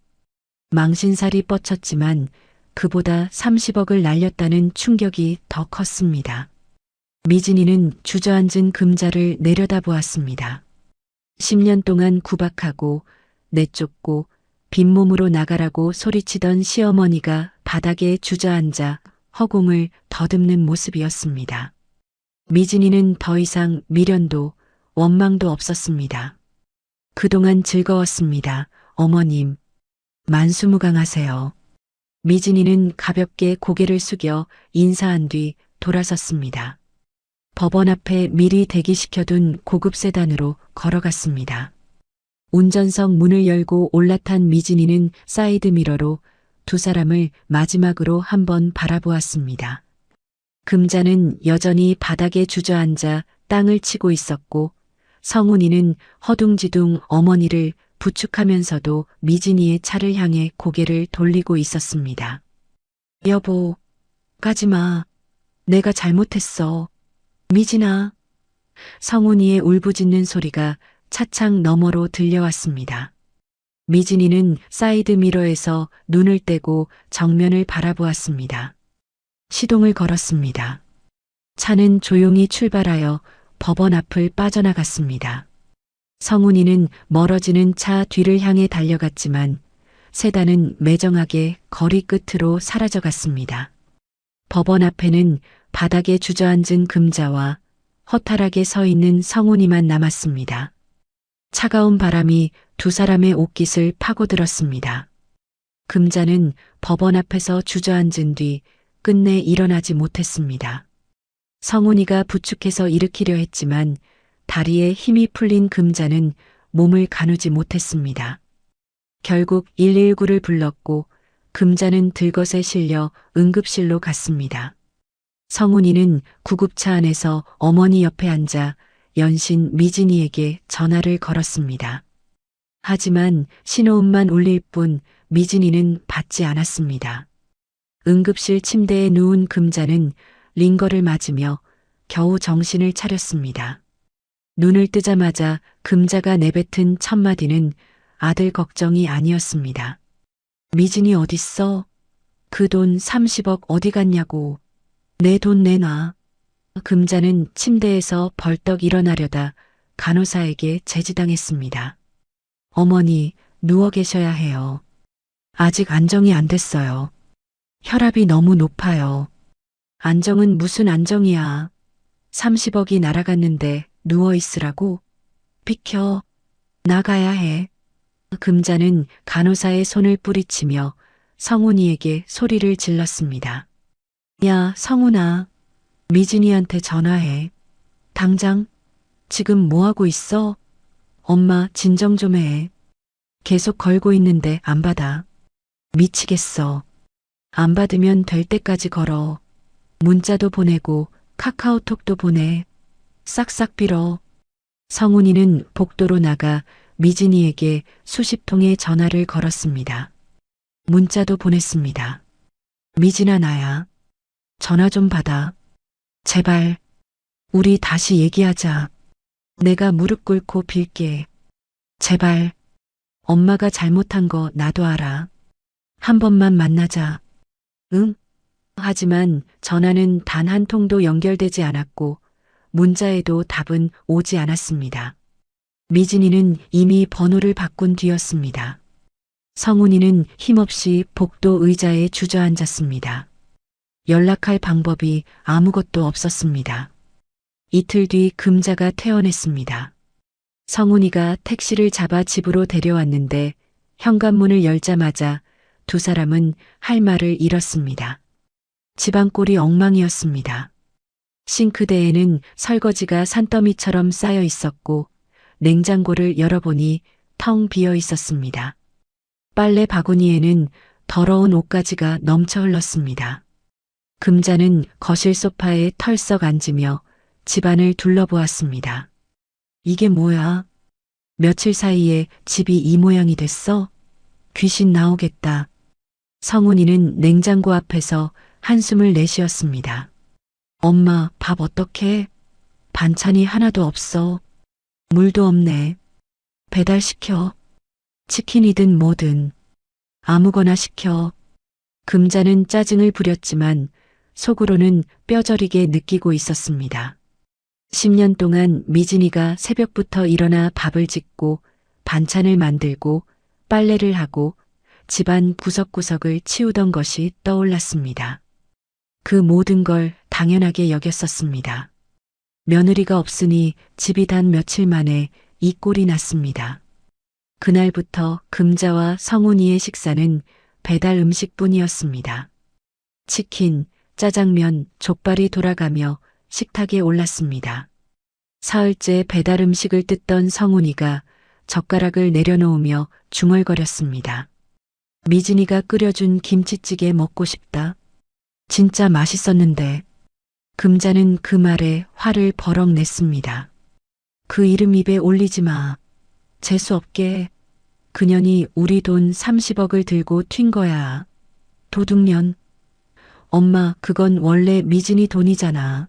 망신살이 뻗쳤지만 그보다 30억을 날렸다는 충격이 더 컸습니다. 미진이는 주저앉은 금자를 내려다보았습니다. 10년 동안 구박하고 내쫓고 빈몸으로 나가라고 소리치던 시어머니가 바닥에 주저앉아 허공을 더듬는 모습이었습니다. 미진이는 더 이상 미련도 원망도 없었습니다. 그동안 즐거웠습니다. 어머님. 만수무강하세요. 미진이는 가볍게 고개를 숙여 인사한 뒤 돌아섰습니다. 법원 앞에 미리 대기시켜둔 고급 세단으로 걸어갔습니다. 운전석 문을 열고 올라탄 미진이는 사이드미러로 두 사람을 마지막으로 한번 바라보았습니다. 금자는 여전히 바닥에 주저앉아 땅을 치고 있었고 성훈이는 허둥지둥 어머니를 부축하면서도 미진이의 차를 향해 고개를 돌리고 있었습니다. 여보, 가지마. 내가 잘못했어. 미진아. 성훈이의 울부짖는 소리가 차창 너머로 들려왔습니다. 미진이는 사이드미러에서 눈을 떼고 정면을 바라보았습니다. 시동을 걸었습니다. 차는 조용히 출발하여 법원 앞을 빠져나갔습니다. 성훈이는 멀어지는 차 뒤를 향해 달려갔지만 세단은 매정하게 거리 끝으로 사라져갔습니다. 법원 앞에는 바닥에 주저앉은 금자와 허탈하게 서 있는 성훈이만 남았습니다. 차가운 바람이 두 사람의 옷깃을 파고들었습니다. 금자는 법원 앞에서 주저앉은 뒤 끝내 일어나지 못했습니다. 성훈이가 부축해서 일으키려 했지만 다리에 힘이 풀린 금자는 몸을 가누지 못했습니다. 결국 119를 불렀고 금자는 들것에 실려 응급실로 갔습니다. 성훈이는 구급차 안에서 어머니 옆에 앉아 연신 미진이에게 전화를 걸었습니다. 하지만 신호음만 울릴 뿐 미진이는 받지 않았습니다. 응급실 침대에 누운 금자는 링거를 맞으며 겨우 정신을 차렸습니다. 눈을 뜨자마자 금자가 내뱉은 첫 마디는 아들 걱정이 아니었습니다. 미진이 어딨어? 그 돈 30억 어디 갔냐고. 내 돈 내놔. 금자는 침대에서 벌떡 일어나려다 간호사에게 제지당했습니다. 어머니, 누워 계셔야 해요. 아직 안정이 안 됐어요. 혈압이 너무 높아요. 안정은 무슨 안정이야. 30억이 날아갔는데 누워 있으라고? 비켜. 나가야 해. 금자는 간호사의 손을 뿌리치며 성훈이에게 소리를 질렀습니다. 야, 성훈아. 미진이한테 전화해. 당장. 지금 뭐 하고 있어? 엄마 진정 좀 해. 계속 걸고 있는데 안 받아. 미치겠어. 안 받으면 될 때까지 걸어. 문자도 보내고 카카오톡도 보내. 싹싹 빌어. 성훈이는 복도로 나가 미진이에게 수십 통의 전화를 걸었습니다. 문자도 보냈습니다. 미진아, 나야. 전화 좀 받아. 제발. 우리 다시 얘기하자. 내가 무릎 꿇고 빌게. 제발. 엄마가 잘못한 거 나도 알아. 한 번만 만나자. 응? 하지만 전화는 단 한 통도 연결되지 않았고 문자에도 답은 오지 않았습니다. 미진이는 이미 번호를 바꾼 뒤였습니다. 성훈이는 힘없이 복도 의자에 주저앉았습니다. 연락할 방법이 아무것도 없었습니다. 이틀 뒤 금자가 퇴원했습니다. 성훈이가 택시를 잡아 집으로 데려왔는데 현관문을 열자마자 두 사람은 할 말을 잃었습니다. 집안 꼴이 엉망이었습니다. 싱크대에는 설거지가 산더미처럼 쌓여 있었고 냉장고를 열어보니 텅 비어 있었습니다. 빨래 바구니에는 더러운 옷가지가 넘쳐 흘렀습니다. 금자는 거실 소파에 털썩 앉으며 집안을 둘러보았습니다. 이게 뭐야? 며칠 사이에 집이 이 모양이 됐어? 귀신 나오겠다. 성훈이는 냉장고 앞에서 한숨을 내쉬었습니다. 엄마, 밥 어떡해? 반찬이 하나도 없어. 물도 없네. 배달시켜. 치킨이든 뭐든. 아무거나 시켜. 금자는 짜증을 부렸지만 속으로는 뼈저리게 느끼고 있었습니다. 10년 동안 미진이가 새벽부터 일어나 밥을 짓고 반찬을 만들고 빨래를 하고 집안 구석구석을 치우던 것이 떠올랐습니다. 그 모든 걸 당연하게 여겼었습니다. 며느리가 없으니 집이 단 며칠 만에 이 꼴이 났습니다. 그날부터 금자와 성훈이의 식사는 배달 음식뿐이었습니다. 치킨, 짜장면, 족발이 돌아가며 식탁에 올랐습니다. 사흘째 배달 음식을 뜯던 성훈이가 젓가락을 내려놓으며 중얼거렸습니다. 미진이가 끓여준 김치찌개 먹고 싶다. 진짜 맛있었는데. 금자는 그 말에 화를 버럭 냈습니다. 그 이름 입에 올리지 마. 재수없게. 그년이 우리 돈 30억을 들고 튄 거야. 도둑년. 엄마, 그건 원래 미진이 돈이잖아.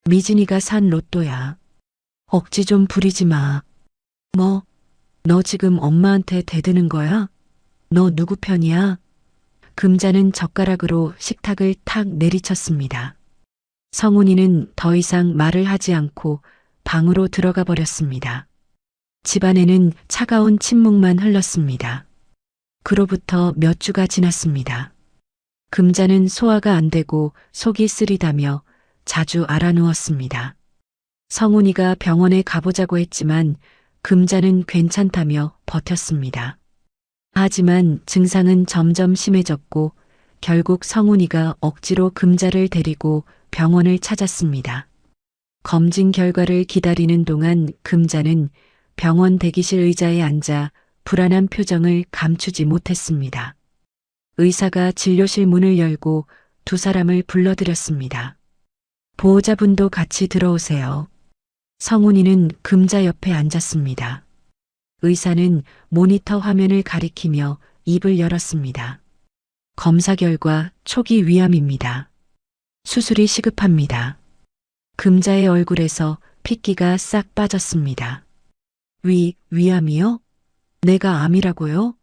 미진이가 산 로또야. 억지 좀 부리지 마. 뭐? 너 지금 엄마한테 대드는 거야? 너 누구 편이야? 금자는 젓가락으로 식탁을 탁 내리쳤습니다. 성훈이는 더 이상 말을 하지 않고 방으로 들어가 버렸습니다. 집안에는 차가운 침묵만 흘렀습니다. 그로부터 몇 주가 지났습니다. 금자는 소화가 안 되고 속이 쓰리다며 자주 알아누웠습니다. 성훈이가 병원에 가보자고 했지만 금자는 괜찮다며 버텼습니다. 하지만 증상은 점점 심해졌고 결국 성훈이가 억지로 금자를 데리고 병원을 찾았습니다. 검진 결과를 기다리는 동안 금자는 병원 대기실 의자에 앉아 불안한 표정을 감추지 못했습니다. 의사가 진료실 문을 열고 두 사람을 불러들였습니다. 보호자분도 같이 들어오세요. 성훈이는 금자 옆에 앉았습니다. 의사는 모니터 화면을 가리키며 입을 열었습니다. 검사 결과 초기 위암입니다. 수술이 시급합니다. 금자의 얼굴에서 핏기가 싹 빠졌습니다. 위암이요? 내가 암이라고요?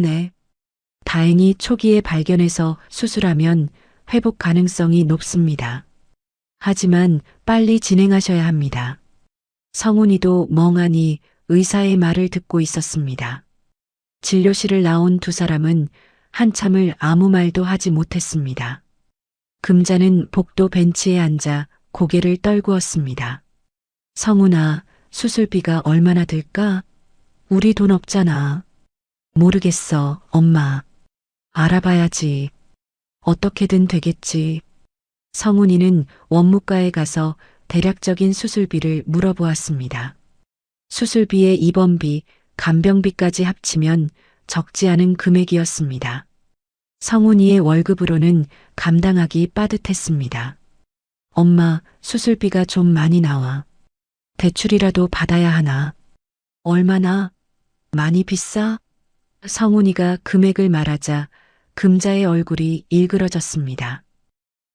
네. 다행히 초기에 발견해서 수술하면 회복 가능성이 높습니다. 하지만 빨리 진행하셔야 합니다. 성훈이도 멍하니 의사의 말을 듣고 있었습니다. 진료실을 나온 두 사람은 한참을 아무 말도 하지 못했습니다. 금자는 복도 벤치에 앉아 고개를 떨구었습니다. 성훈아, 수술비가 얼마나 들까? 우리 돈 없잖아. 모르겠어, 엄마. 알아봐야지. 어떻게든 되겠지. 성훈이는 원무과에 가서 대략적인 수술비를 물어보았습니다. 수술비에 입원비, 간병비까지 합치면 적지 않은 금액이었습니다. 성훈이의 월급으로는 감당하기 빠듯했습니다. 엄마, 수술비가 좀 많이 나와. 대출이라도 받아야 하나? 얼마나? 많이 비싸? 성훈이가 금액을 말하자 금자의 얼굴이 일그러졌습니다.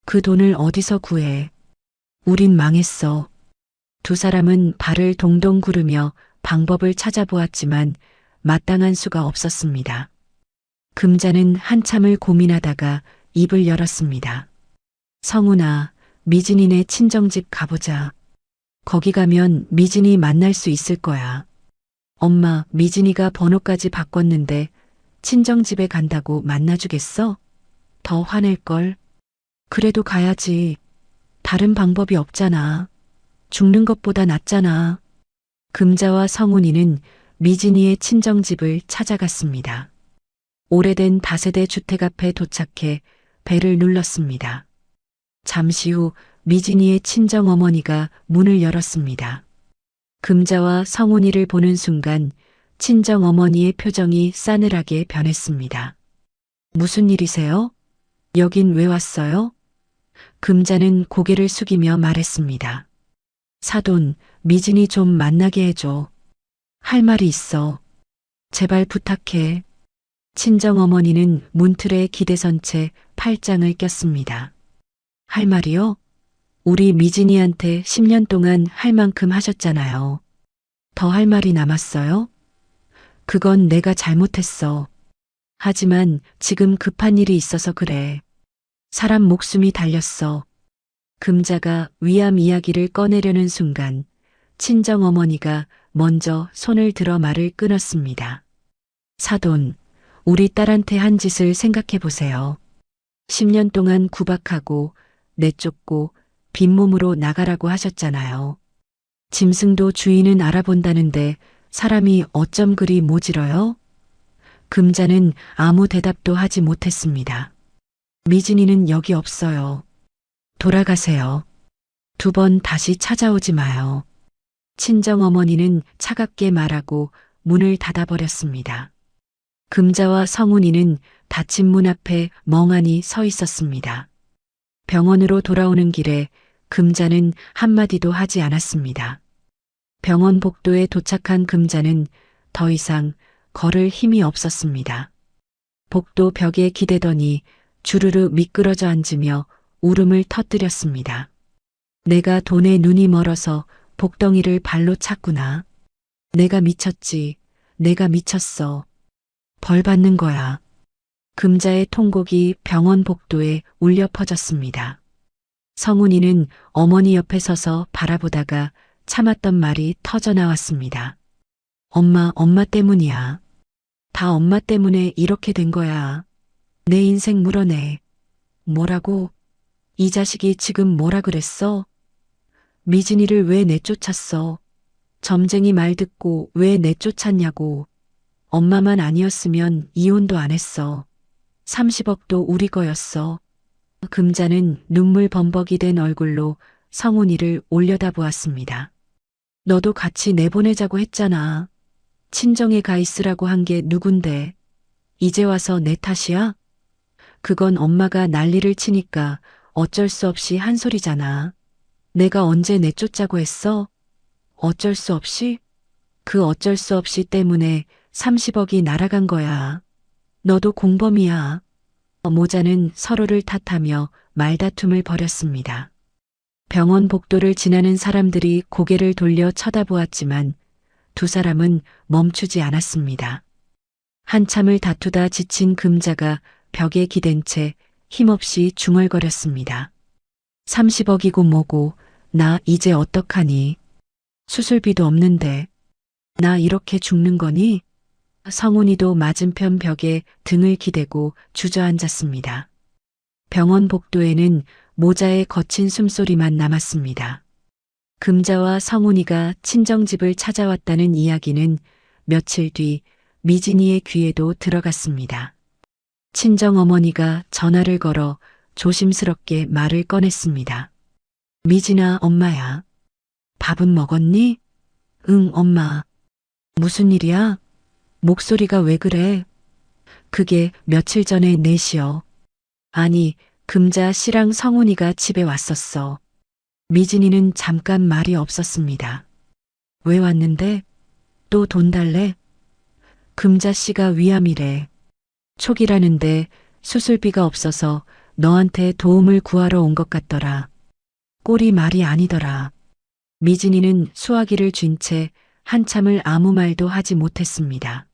그 돈을 어디서 구해? 우린 망했어. 두 사람은 발을 동동 구르며 방법을 찾아보았지만 마땅한 수가 없었습니다. 금자는 한참을 고민하다가 입을 열었습니다. 성훈아, 미진이네 친정집 가보자. 거기 가면 미진이 만날 수 있을 거야. 엄마, 미진이가 번호까지 바꿨는데 친정집에 간다고 만나주겠어? 더 화낼걸? 그래도 가야지. 다른 방법이 없잖아. 죽는 것보다 낫잖아. 금자와 성훈이는 미진이의 친정집을 찾아갔습니다. 오래된 다세대 주택 앞에 도착해 벨을 눌렀습니다. 잠시 후 미진이의 친정어머니가 문을 열었습니다. 금자와 성훈이를 보는 순간 친정어머니의 표정이 싸늘하게 변했습니다. 무슨 일이세요? 여긴 왜 왔어요? 금자는 고개를 숙이며 말했습니다. 사돈, 미진이 좀 만나게 해줘. 할 말이 있어. 제발 부탁해. 친정어머니는 문틀에 기대선 채 팔짱을 꼈습니다. 할 말이요? 우리 미진이한테 10년 동안 할 만큼 하셨잖아요. 더 할 말이 남았어요? 그건 내가 잘못했어. 하지만 지금 급한 일이 있어서 그래. 사람 목숨이 달렸어. 금자가 위암 이야기를 꺼내려는 순간 친정어머니가 먼저 손을 들어 말을 끊었습니다. 사돈, 우리 딸한테 한 짓을 생각해 보세요. 10년 동안 구박하고 내쫓고 빈몸으로 나가라고 하셨잖아요. 짐승도 주인은 알아본다는데 사람이 어쩜 그리 모질어요? 금자는 아무 대답도 하지 못했습니다. 미진이는 여기 없어요. 돌아가세요. 2번 다시 찾아오지 마요. 친정어머니는 차갑게 말하고 문을 닫아버렸습니다. 금자와 성훈이는 닫힌 문 앞에 멍하니 서 있었습니다. 병원으로 돌아오는 길에 금자는 한마디도 하지 않았습니다. 병원 복도에 도착한 금자는 더 이상 걸을 힘이 없었습니다. 복도 벽에 기대더니 주르르 미끄러져 앉으며 울음을 터뜨렸습니다. 내가 돈에 눈이 멀어서 복덩이를 발로 찼구나. 내가 미쳤지. 내가 미쳤어. 벌 받는 거야. 금자의 통곡이 병원 복도에 울려 퍼졌습니다. 성훈이는 어머니 옆에 서서 바라보다가 참았던 말이 터져 나왔습니다. 엄마 때문이야. 다 엄마 때문에 이렇게 된 거야. 내 인생 물어내. 뭐라고? 이 자식이 지금 뭐라 그랬어? 미진이를 왜 내쫓았어? 점쟁이 말 듣고 왜 내쫓았냐고. 엄마만 아니었으면 이혼도 안 했어. 30억도 우리 거였어. 금자는 눈물 범벅이 된 얼굴로 성훈이를 올려다보았습니다. 너도 같이 내보내자고 했잖아. 친정에 가 있으라고 한 게 누군데. 이제 와서 내 탓이야? 그건 엄마가 난리를 치니까 어쩔 수 없이 한 소리잖아. 내가 언제 내쫓자고 했어? 어쩔 수 없이? 그 어쩔 수 없이 때문에 30억이 날아간 거야. 너도 공범이야. 모자는 서로를 탓하며 말다툼을 벌였습니다. 병원 복도를 지나는 사람들이 고개를 돌려 쳐다보았지만 두 사람은 멈추지 않았습니다. 한참을 다투다 지친 금자가 벽에 기댄 채 힘없이 중얼거렸습니다. 30억이고 뭐고 나 이제 어떡하니? 수술비도 없는데 나 이렇게 죽는 거니? 성훈이도 맞은편 벽에 등을 기대고 주저앉았습니다. 병원 복도에는 모자의 거친 숨소리만 남았습니다. 금자와 성훈이가 친정집을 찾아왔다는 이야기는 며칠 뒤 미진이의 귀에도 들어갔습니다. 친정어머니가 전화를 걸어 조심스럽게 말을 꺼냈습니다. 미진아, 엄마야. 밥은 먹었니? 응, 엄마. 무슨 일이야? 목소리가 왜 그래? 그게 며칠 전에 넷이요. 아니, 금자 씨랑 성훈이가 집에 왔었어. 미진이는 잠깐 말이 없었습니다. 왜 왔는데? 또 돈 달래? 금자 씨가 위암이래. 촉이라는데 수술비가 없어서 너한테 도움을 구하러 온 것 같더라. 꼴이 말이 아니더라. 미진이는 수화기를 쥔 채 한참을 아무 말도 하지 못했습니다.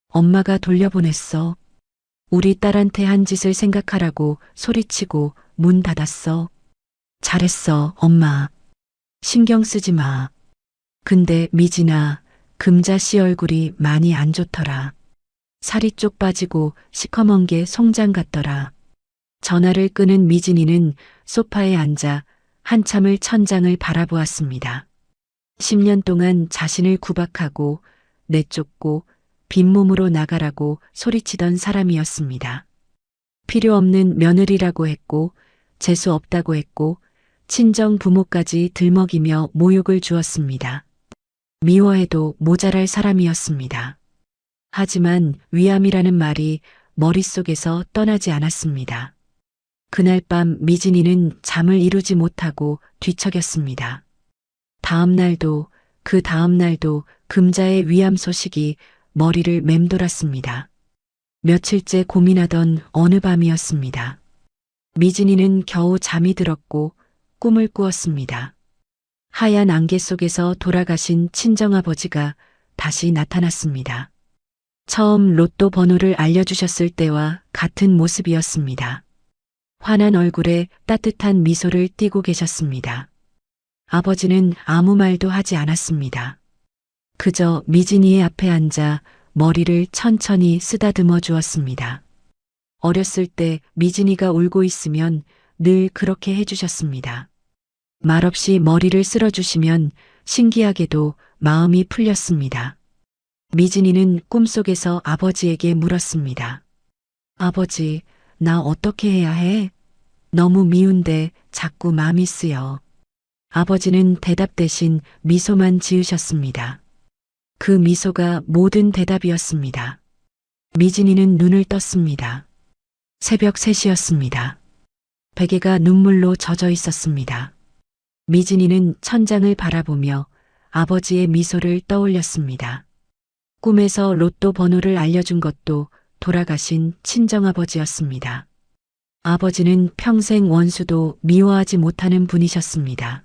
엄마가 돌려보냈어. 우리 딸한테 한 짓을 생각하라고 소리치고 문 닫았어. 잘했어, 엄마. 신경 쓰지 마. 근데 미진아, 금자 씨 얼굴이 많이 안 좋더라. 살이 쪽 빠지고 시커먼 게 송장 같더라. 전화를 끊은 미진이는 소파에 앉아 한참을 천장을 바라보았습니다. 10년 동안 자신을 구박하고 내쫓고 빈몸으로 나가라고 소리치던 사람이었습니다. 필요 없는 며느리라고 했고 재수 없다고 했고 친정 부모까지 들먹이며 모욕을 주었습니다. 미워해도 모자랄 사람이었습니다. 하지만 위암이라는 말이 머릿속에서 떠나지 않았습니다. 그날 밤 미진이는 잠을 이루지 못하고 뒤척였습니다. 다음 날도 그 다음 날도 금자의 위암 소식이 머리를 맴돌았습니다. 며칠째 고민하던 어느 밤이었습니다. 미진이는 겨우 잠이 들었고 꿈을 꾸었습니다. 하얀 안개 속에서 돌아가신 친정아버지가 다시 나타났습니다. 처음 로또 번호를 알려주셨을 때와 같은 모습이었습니다. 환한 얼굴에 따뜻한 미소를 띠고 계셨습니다. 아버지는 아무 말도 하지 않았습니다. 그저 미진이의 앞에 앉아 머리를 천천히 쓰다듬어 주었습니다. 어렸을 때 미진이가 울고 있으면 늘 그렇게 해주셨습니다. 말없이 머리를 쓸어주시면 신기하게도 마음이 풀렸습니다. 미진이는 꿈속에서 아버지에게 물었습니다. 아버지, 나 어떻게 해야 해? 너무 미운데 자꾸 마음이 쓰여. 아버지는 대답 대신 미소만 지으셨습니다. 그 미소가 모든 대답이었습니다. 미진이는 눈을 떴습니다. 새벽 3시였습니다. 베개가 눈물로 젖어 있었습니다. 미진이는 천장을 바라보며 아버지의 미소를 떠올렸습니다. 꿈에서 로또 번호를 알려준 것도 돌아가신 친정아버지였습니다. 아버지는 평생 원수도 미워하지 못하는 분이셨습니다.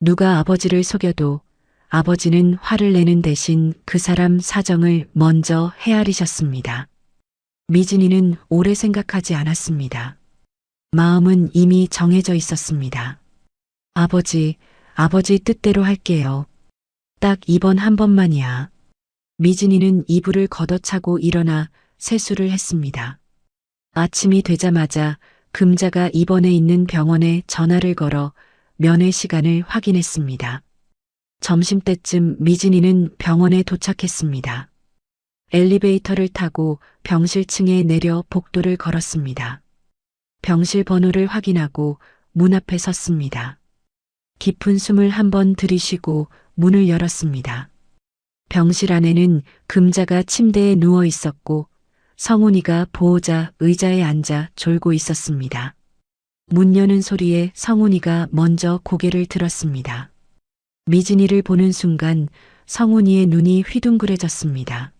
누가 아버지를 속여도 아버지는 화를 내는 대신 그 사람 사정을 먼저 헤아리셨습니다. 미진이는 오래 생각하지 않았습니다. 마음은 이미 정해져 있었습니다. 아버지 뜻대로 할게요. 딱 이번 한 번만이야. 미진이는 이불을 걷어차고 일어나 세수를 했습니다. 아침이 되자마자 금자가 입원해 있는 병원에 전화를 걸어 면회 시간을 확인했습니다. 점심때쯤 미진이는 병원에 도착했습니다. 엘리베이터를 타고 병실층에 내려 복도를 걸었습니다. 병실 번호를 확인하고 문 앞에 섰습니다. 깊은 숨을 한번 들이쉬고 문을 열었습니다. 병실 안에는 금자가 침대에 누워 있었고 성훈이가 보호자 의자에 앉아 졸고 있었습니다. 문 여는 소리에 성훈이가 먼저 고개를 들었습니다. 미진이를 보는 순간 성훈이의 눈이 휘둥그레졌습니다.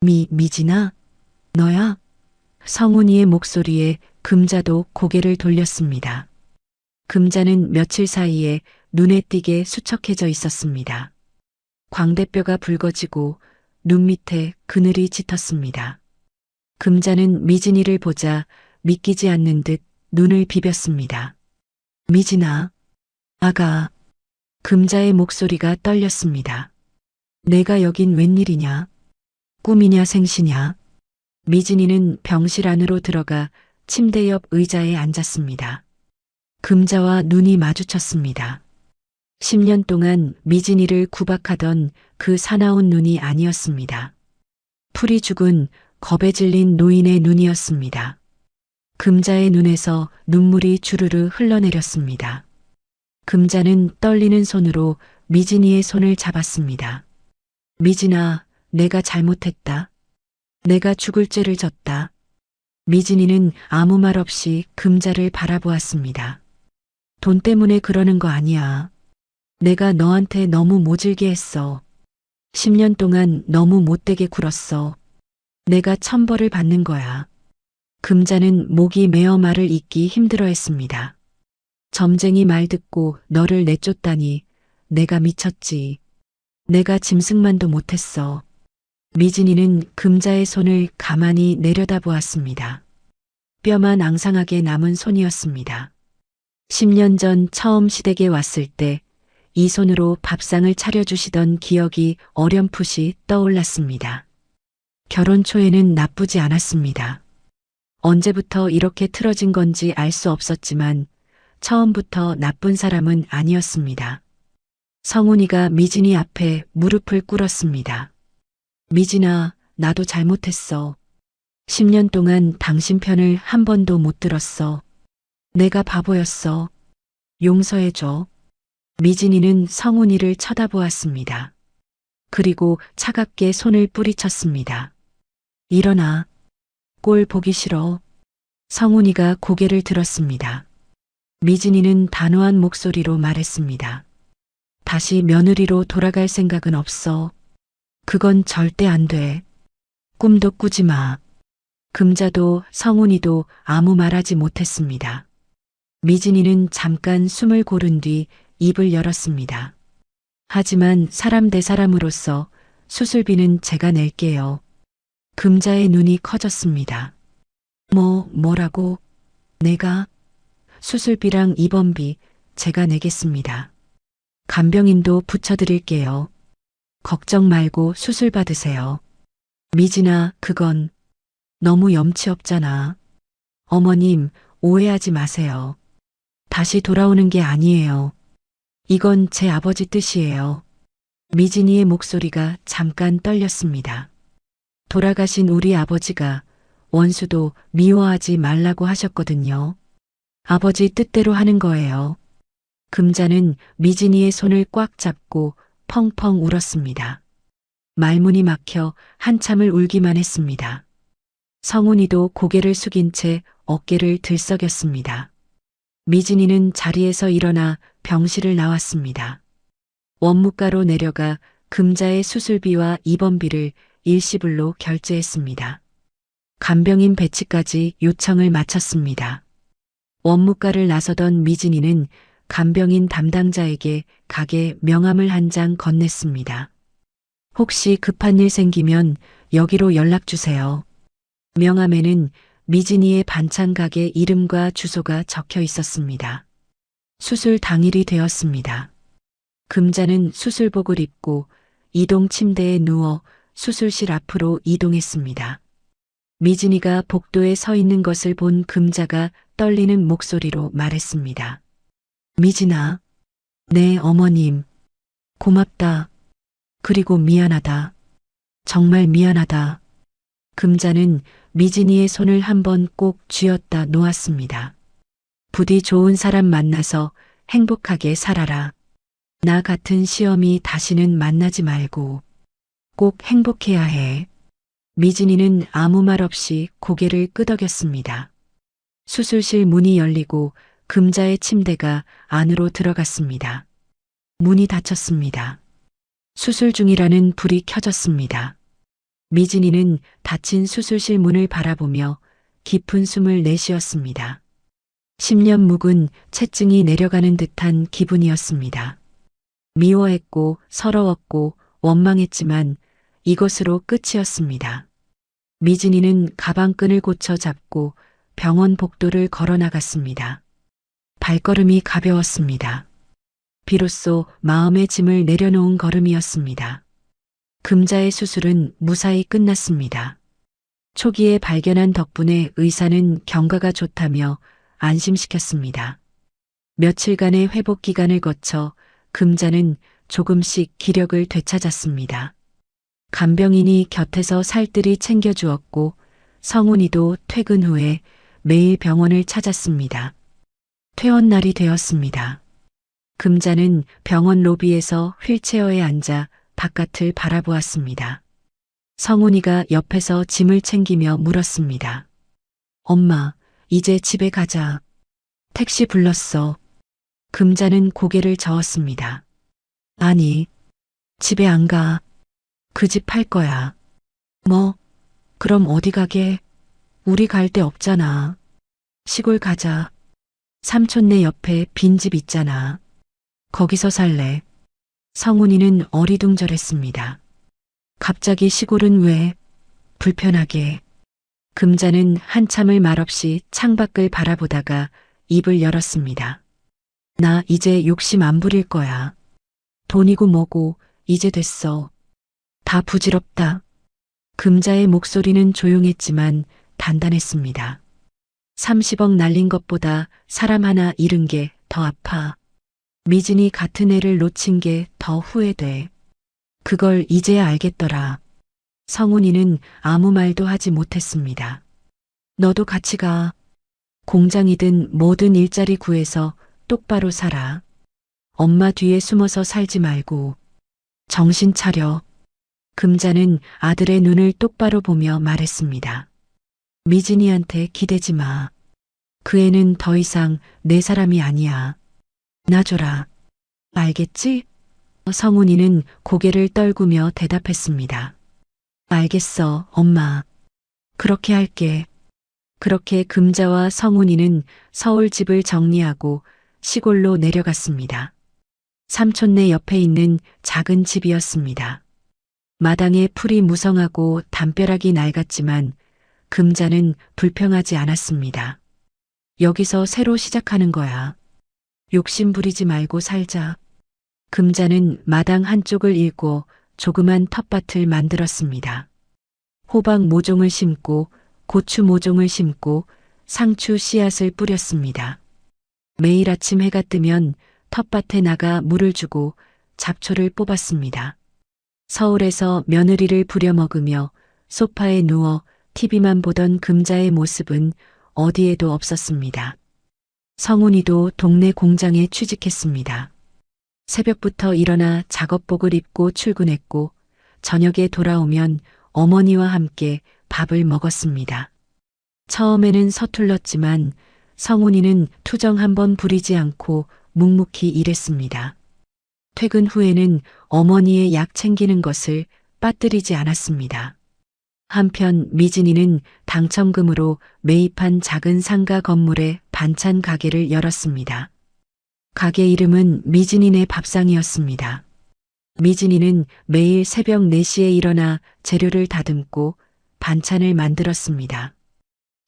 미진아? 너야? 성훈이의 목소리에 금자도 고개를 돌렸습니다. 금자는 며칠 사이에 눈에 띄게 수척해져 있었습니다. 광대뼈가 붉어지고 눈 밑에 그늘이 짙었습니다. 금자는 미진이를 보자 믿기지 않는 듯 눈을 비볐습니다. 미진아, 아가. 금자의 목소리가 떨렸습니다. 내가 여긴 웬일이냐? 꿈이냐 생시냐? 미진이는 병실 안으로 들어가 침대 옆 의자에 앉았습니다. 금자와 눈이 마주쳤습니다. 10년 동안 미진이를 구박하던 그 사나운 눈이 아니었습니다. 풀이 죽은 겁에 질린 노인의 눈이었습니다. 금자의 눈에서 눈물이 주르르 흘러내렸습니다. 금자는 떨리는 손으로 미진이의 손을 잡았습니다. 미진아, 내가 잘못했다. 내가 죽을 죄를 졌다. 미진이는 아무 말 없이 금자를 바라보았습니다. 돈 때문에 그러는 거 아니야. 내가 너한테 너무 모질게 했어. 10년 동안 너무 못되게 굴었어. 내가 천벌을 받는 거야. 금자는 목이 메어 말을 잇기 힘들어했습니다. 점쟁이 말 듣고 너를 내쫓다니 내가 미쳤지. 내가 짐승만도 못했어. 미진이는 금자의 손을 가만히 내려다보았습니다. 뼈만 앙상하게 남은 손이었습니다. 10년 전 처음 시댁에 왔을 때 이 손으로 밥상을 차려주시던 기억이 어렴풋이 떠올랐습니다. 결혼 초에는 나쁘지 않았습니다. 언제부터 이렇게 틀어진 건지 알 수 없었지만 처음부터 나쁜 사람은 아니었습니다. 성훈이가 미진이 앞에 무릎을 꿇었습니다. 미진아, 나도 잘못했어. 10년 동안 당신 편을 한 번도 못 들었어. 내가 바보였어. 용서해줘. 미진이는 성훈이를 쳐다보았습니다. 그리고 차갑게 손을 뿌리쳤습니다. 일어나. 꼴 보기 싫어. 성훈이가 고개를 들었습니다. 미진이는 단호한 목소리로 말했습니다. 다시 며느리로 돌아갈 생각은 없어. 그건 절대 안 돼. 꿈도 꾸지 마. 금자도 성훈이도 아무 말하지 못했습니다. 미진이는 잠깐 숨을 고른 뒤 입을 열었습니다. 하지만 사람 대 사람으로서 수술비는 제가 낼게요. 금자의 눈이 커졌습니다. 뭐라고? 내가? 수술비랑 입원비 제가 내겠습니다. 간병인도 붙여드릴게요. 걱정 말고 수술 받으세요. 미진아, 그건 너무 염치 없잖아. 어머님, 오해하지 마세요. 다시 돌아오는 게 아니에요. 이건 제 아버지 뜻이에요. 미진이의 목소리가 잠깐 떨렸습니다. 돌아가신 우리 아버지가 원수도 미워하지 말라고 하셨거든요. 아버지 뜻대로 하는 거예요. 금자는 미진이의 손을 꽉 잡고 펑펑 울었습니다. 말문이 막혀 한참을 울기만 했습니다. 성훈이도 고개를 숙인 채 어깨를 들썩였습니다. 미진이는 자리에서 일어나 병실을 나왔습니다. 원무가로 내려가 금자의 수술비와 입원비를 일시불로 결제했습니다. 간병인 배치까지 요청을 마쳤습니다. 원무가를 나서던 미진이는 간병인 담당자에게 가게 명함을 한 장 건넸습니다. 혹시 급한 일 생기면 여기로 연락 주세요. 명함에는 미진이의 반찬 가게 이름과 주소가 적혀 있었습니다. 수술 당일이 되었습니다. 금자는 수술복을 입고 이동 침대에 누워 수술실 앞으로 이동했습니다. 미진이가 복도에 서 있는 것을 본 금자가 떨리는 목소리로 말했습니다. 미진아, 네 어머님, 고맙다. 그리고 미안하다. 정말 미안하다. 금자는 미진이의 손을 한번 꼭 쥐었다 놓았습니다. 부디 좋은 사람 만나서 행복하게 살아라. 나 같은 시험이 다시는 만나지 말고 꼭 행복해야 해. 미진이는 아무 말 없이 고개를 끄덕였습니다. 수술실 문이 열리고 금자의 침대가 안으로 들어갔습니다. 문이 닫혔습니다. 수술 중이라는 불이 켜졌습니다. 미진이는 닫힌 수술실 문을 바라보며 깊은 숨을 내쉬었습니다. 10년 묵은 채증이 내려가는 듯한 기분이었습니다. 미워했고 서러웠고 원망했지만 이것으로 끝이었습니다. 미진이는 가방끈을 고쳐 잡고 병원 복도를 걸어 나갔습니다. 발걸음이 가벼웠습니다. 비로소 마음의 짐을 내려놓은 걸음이었습니다. 금자의 수술은 무사히 끝났습니다. 초기에 발견한 덕분에 의사는 경과가 좋다며 안심시켰습니다. 며칠간의 회복 기간을 거쳐 금자는 조금씩 기력을 되찾았습니다. 간병인이 곁에서 살뜰히 챙겨주었고 성훈이도 퇴근 후에 매일 병원을 찾았습니다. 퇴원날이 되었습니다. 금자는 병원 로비에서 휠체어에 앉아 바깥을 바라보았습니다. 성훈이가 옆에서 짐을 챙기며 물었습니다. 엄마, 이제 집에 가자. 택시 불렀어. 금자는 고개를 저었습니다. 아니, 집에 안 가. 그 집 팔 거야. 뭐, 그럼 어디 가게? 우리 갈 데 없잖아. 시골 가자. 삼촌네 옆에 빈집 있잖아. 거기서 살래. 성훈이는 어리둥절했습니다. 갑자기 시골은 왜? 불편하게. 금자는 한참을 말없이 창밖을 바라보다가 입을 열었습니다. 나 이제 욕심 안 부릴 거야. 돈이고 뭐고 이제 됐어. 다 부질없다. 금자의 목소리는 조용했지만 단단했습니다. 30억 날린 것보다 사람 하나 잃은 게 더 아파. 미진이 같은 애를 놓친 게 더 후회돼. 그걸 이제야 알겠더라. 성훈이는 아무 말도 하지 못했습니다. 너도 같이 가. 공장이든 뭐든 일자리 구해서 똑바로 살아. 엄마 뒤에 숨어서 살지 말고. 정신 차려. 금자는 아들의 눈을 똑바로 보며 말했습니다. 미진이한테 기대지 마. 그 애는 더 이상 내 사람이 아니야. 놔줘라. 알겠지? 성훈이는 고개를 떨구며 대답했습니다. 알겠어, 엄마. 그렇게 할게. 그렇게 금자와 성훈이는 서울 집을 정리하고 시골로 내려갔습니다. 삼촌네 옆에 있는 작은 집이었습니다. 마당에 풀이 무성하고 담벼락이 낡았지만 금자는 불평하지 않았습니다. 여기서 새로 시작하는 거야. 욕심 부리지 말고 살자. 금자는 마당 한쪽을 일고 조그만 텃밭을 만들었습니다. 호박 모종을 심고 고추 모종을 심고 상추 씨앗을 뿌렸습니다. 매일 아침 해가 뜨면 텃밭에 나가 물을 주고 잡초를 뽑았습니다. 서울에서 며느리를 부려먹으며 소파에 누워 TV만 보던 금자의 모습은 어디에도 없었습니다. 성훈이도 동네 공장에 취직했습니다. 새벽부터 일어나 작업복을 입고 출근했고 저녁에 돌아오면 어머니와 함께 밥을 먹었습니다. 처음에는 서툴렀지만 성훈이는 투정 한번 부리지 않고 묵묵히 일했습니다. 퇴근 후에는 어머니의 약 챙기는 것을 빠뜨리지 않았습니다. 한편 미진이는 당첨금으로 매입한 작은 상가 건물에 반찬 가게를 열었습니다. 가게 이름은 미진이네 밥상이었습니다. 미진이는 매일 새벽 4시에 일어나 재료를 다듬고 반찬을 만들었습니다.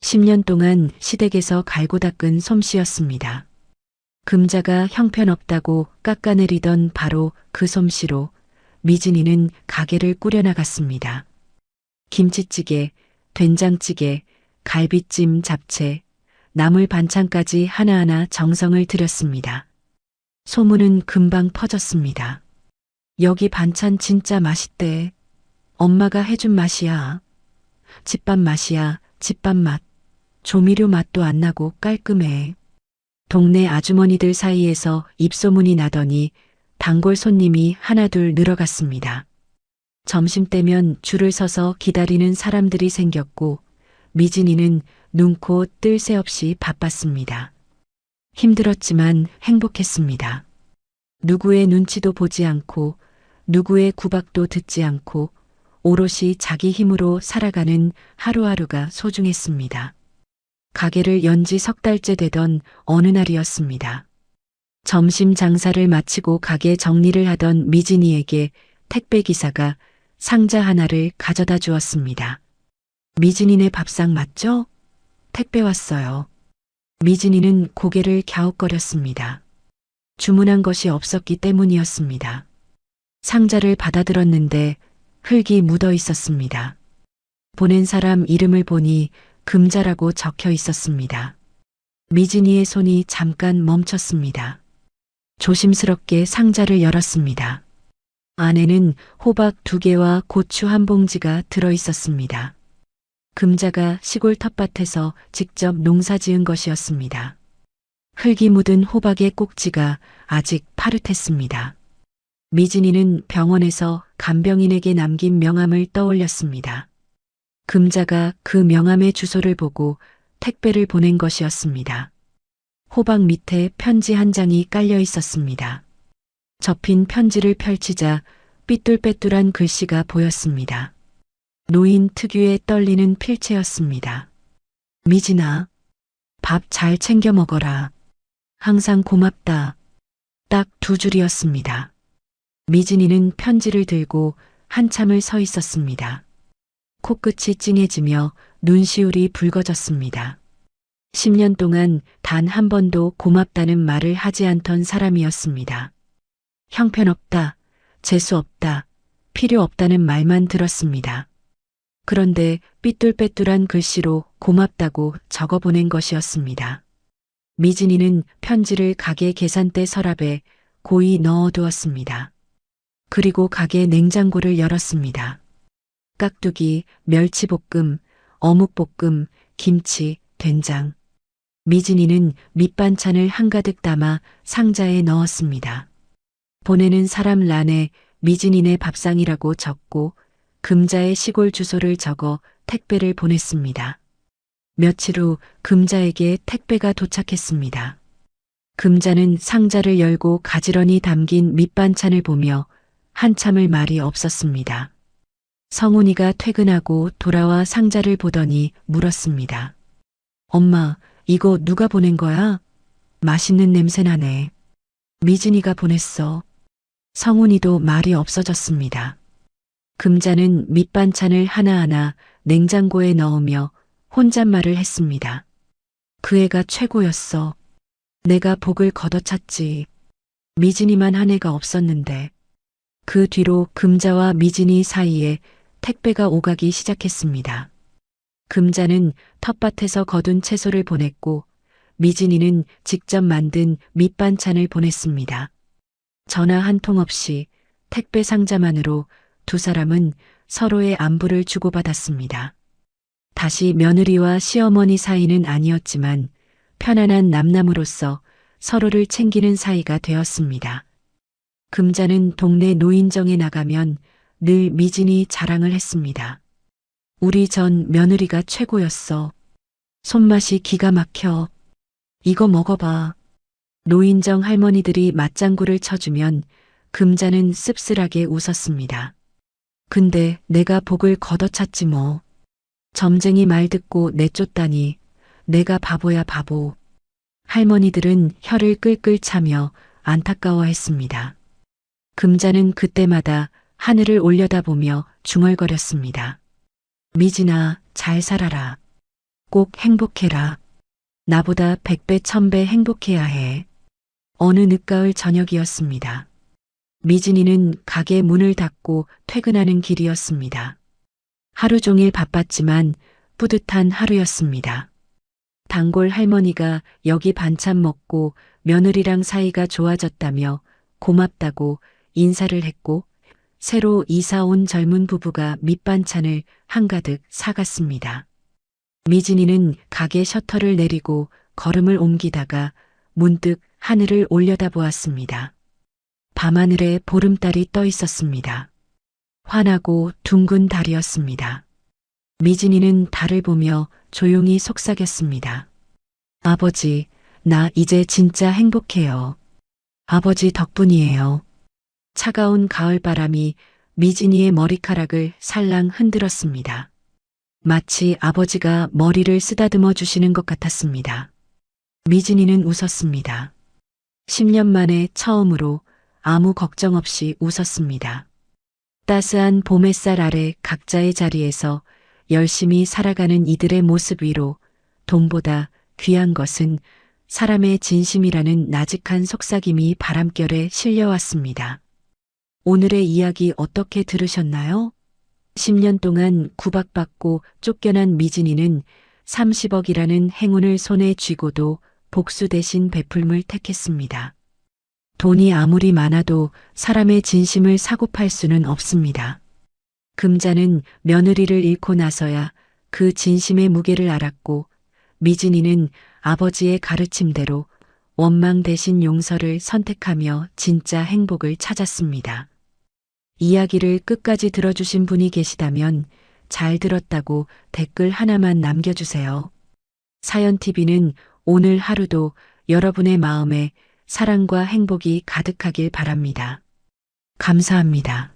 10년 동안 시댁에서 갈고 닦은 솜씨였습니다. 금자가 형편없다고 깎아내리던 바로 그 솜씨로 미진이는 가게를 꾸려나갔습니다. 김치찌개, 된장찌개, 갈비찜, 잡채, 나물 반찬까지 하나하나 정성을 들였습니다. 소문은 금방 퍼졌습니다. 여기 반찬 진짜 맛있대. 엄마가 해준 맛이야. 집밥 맛이야. 집밥 맛. 조미료 맛도 안 나고 깔끔해. 동네 아주머니들 사이에서 입소문이 나더니 단골 손님이 하나둘 늘어갔습니다. 점심때면 줄을 서서 기다리는 사람들이 생겼고 미진이는 눈코 뜰 새 없이 바빴습니다. 힘들었지만 행복했습니다. 누구의 눈치도 보지 않고 누구의 구박도 듣지 않고 오롯이 자기 힘으로 살아가는 하루하루가 소중했습니다. 가게를 연지 3달째 되던 어느 날이었습니다. 점심 장사를 마치고 가게 정리를 하던 미진이에게 택배 기사가 상자 하나를 가져다 주었습니다. 미진이네 밥상 맞죠? 택배 왔어요. 미진이는 고개를 갸웃거렸습니다. 주문한 것이 없었기 때문이었습니다. 상자를 받아들었는데 흙이 묻어 있었습니다. 보낸 사람 이름을 보니 금자라고 적혀 있었습니다. 미진이의 손이 잠깐 멈췄습니다. 조심스럽게 상자를 열었습니다. 안에는 호박 2개와 고추 1봉지가 들어 있었습니다. 금자가 시골 텃밭에서 직접 농사 지은 것이었습니다. 흙이 묻은 호박의 꼭지가 아직 파릇했습니다. 미진이는 병원에서 간병인에게 남긴 명함을 떠올렸습니다. 금자가 그 명함의 주소를 보고 택배를 보낸 것이었습니다. 호박 밑에 편지 한 장이 깔려 있었습니다. 접힌 편지를 펼치자 삐뚤빼뚤한 글씨가 보였습니다. 노인 특유의 떨리는 필체였습니다. 미진아, 밥 잘 챙겨 먹어라. 항상 고맙다. 딱 2줄이었습니다. 미진이는 편지를 들고 한참을 서 있었습니다. 코끝이 찡해지며 눈시울이 붉어졌습니다. 10년 동안 단 한 번도 고맙다는 말을 하지 않던 사람이었습니다. 형편없다, 재수없다, 필요 없다는 말만 들었습니다. 그런데 삐뚤빼뚤한 글씨로 고맙다고 적어보낸 것이었습니다. 미진이는 편지를 가게 계산대 서랍에 고이 넣어두었습니다. 그리고 가게 냉장고를 열었습니다. 깍두기, 멸치볶음, 어묵볶음, 김치, 된장. 미진이는 밑반찬을 한가득 담아 상자에 넣었습니다. 보내는 사람 란에 미진이네 밥상이라고 적고 금자의 시골 주소를 적어 택배를 보냈습니다. 며칠 후 금자에게 택배가 도착했습니다. 금자는 상자를 열고 가지런히 담긴 밑반찬을 보며 한참을 말이 없었습니다. 성훈이가 퇴근하고 돌아와 상자를 보더니 물었습니다. 엄마, 이거 누가 보낸 거야? 맛있는 냄새 나네. 미진이가 보냈어. 성훈이도 말이 없어졌습니다. 금자는 밑반찬을 하나하나 냉장고에 넣으며 혼잣말을 했습니다. 그 애가 최고였어. 내가 복을 걷어찼지. 미진이만 한 애가 없었는데. 그 뒤로 금자와 미진이 사이에 택배가 오가기 시작했습니다. 금자는 텃밭에서 거둔 채소를 보냈고 미진이는 직접 만든 밑반찬을 보냈습니다. 전화 한 통 없이 택배 상자만으로 두 사람은 서로의 안부를 주고받았습니다. 다시 며느리와 시어머니 사이는 아니었지만 편안한 남남으로서 서로를 챙기는 사이가 되었습니다. 금자는 동네 노인정에 나가면 늘 미진이 자랑을 했습니다. 우리 전 며느리가 최고였어. 손맛이 기가 막혀. 이거 먹어봐. 노인정 할머니들이 맞장구를 쳐주면 금자는 씁쓸하게 웃었습니다. 근데 내가 복을 걷어찼지 뭐. 점쟁이 말 듣고 내쫓다니 내가 바보야 바보. 할머니들은 혀를 끌끌 차며 안타까워했습니다. 금자는 그때마다 하늘을 올려다보며 중얼거렸습니다. 미진아, 잘 살아라. 꼭 행복해라. 나보다 100배 1000배 행복해야 해. 어느 늦가을 저녁이었습니다. 미진이는 가게 문을 닫고 퇴근하는 길이었습니다. 하루 종일 바빴지만 뿌듯한 하루였습니다. 단골 할머니가 여기 반찬 먹고 며느리랑 사이가 좋아졌다며 고맙다고 인사를 했고 새로 이사 온 젊은 부부가 밑반찬을 한가득 사갔습니다. 미진이는 가게 셔터를 내리고 걸음을 옮기다가 문득 하늘을 올려다보았습니다. 밤하늘에 보름달이 떠 있었습니다. 환하고 둥근 달이었습니다. 미진이는 달을 보며 조용히 속삭였습니다. 아버지, 나 이제 진짜 행복해요. 아버지 덕분이에요. 차가운 가을바람이 미진이의 머리카락을 살랑 흔들었습니다. 마치 아버지가 머리를 쓰다듬어 주시는 것 같았습니다. 미진이는 웃었습니다. 10년 만에 처음으로 아무 걱정 없이 웃었습니다. 따스한 봄 햇살 아래 각자의 자리에서 열심히 살아가는 이들의 모습 위로 돈보다 귀한 것은 사람의 진심이라는 나직한 속삭임이 바람결에 실려왔습니다. 오늘의 이야기 어떻게 들으셨나요? 10년 동안 구박받고 쫓겨난 미진이는 30억이라는 행운을 손에 쥐고도 복수 대신 베풀물 택했습니다. 돈이 아무리 많아도 사람의 진심을 사고 팔 수는 없습니다. 금자는 며느리를 잃고 나서야 그 진심의 무게를 알았고 미진이는 아버지의 가르침대로 원망 대신 용서를 선택하며 진짜 행복을 찾았습니다. 이야기를 끝까지 들어주신 분이 계시다면 잘 들었다고 댓글 하나만 남겨주세요. 사연TV는 오늘 하루도 여러분의 마음에 사랑과 행복이 가득하길 바랍니다. 감사합니다.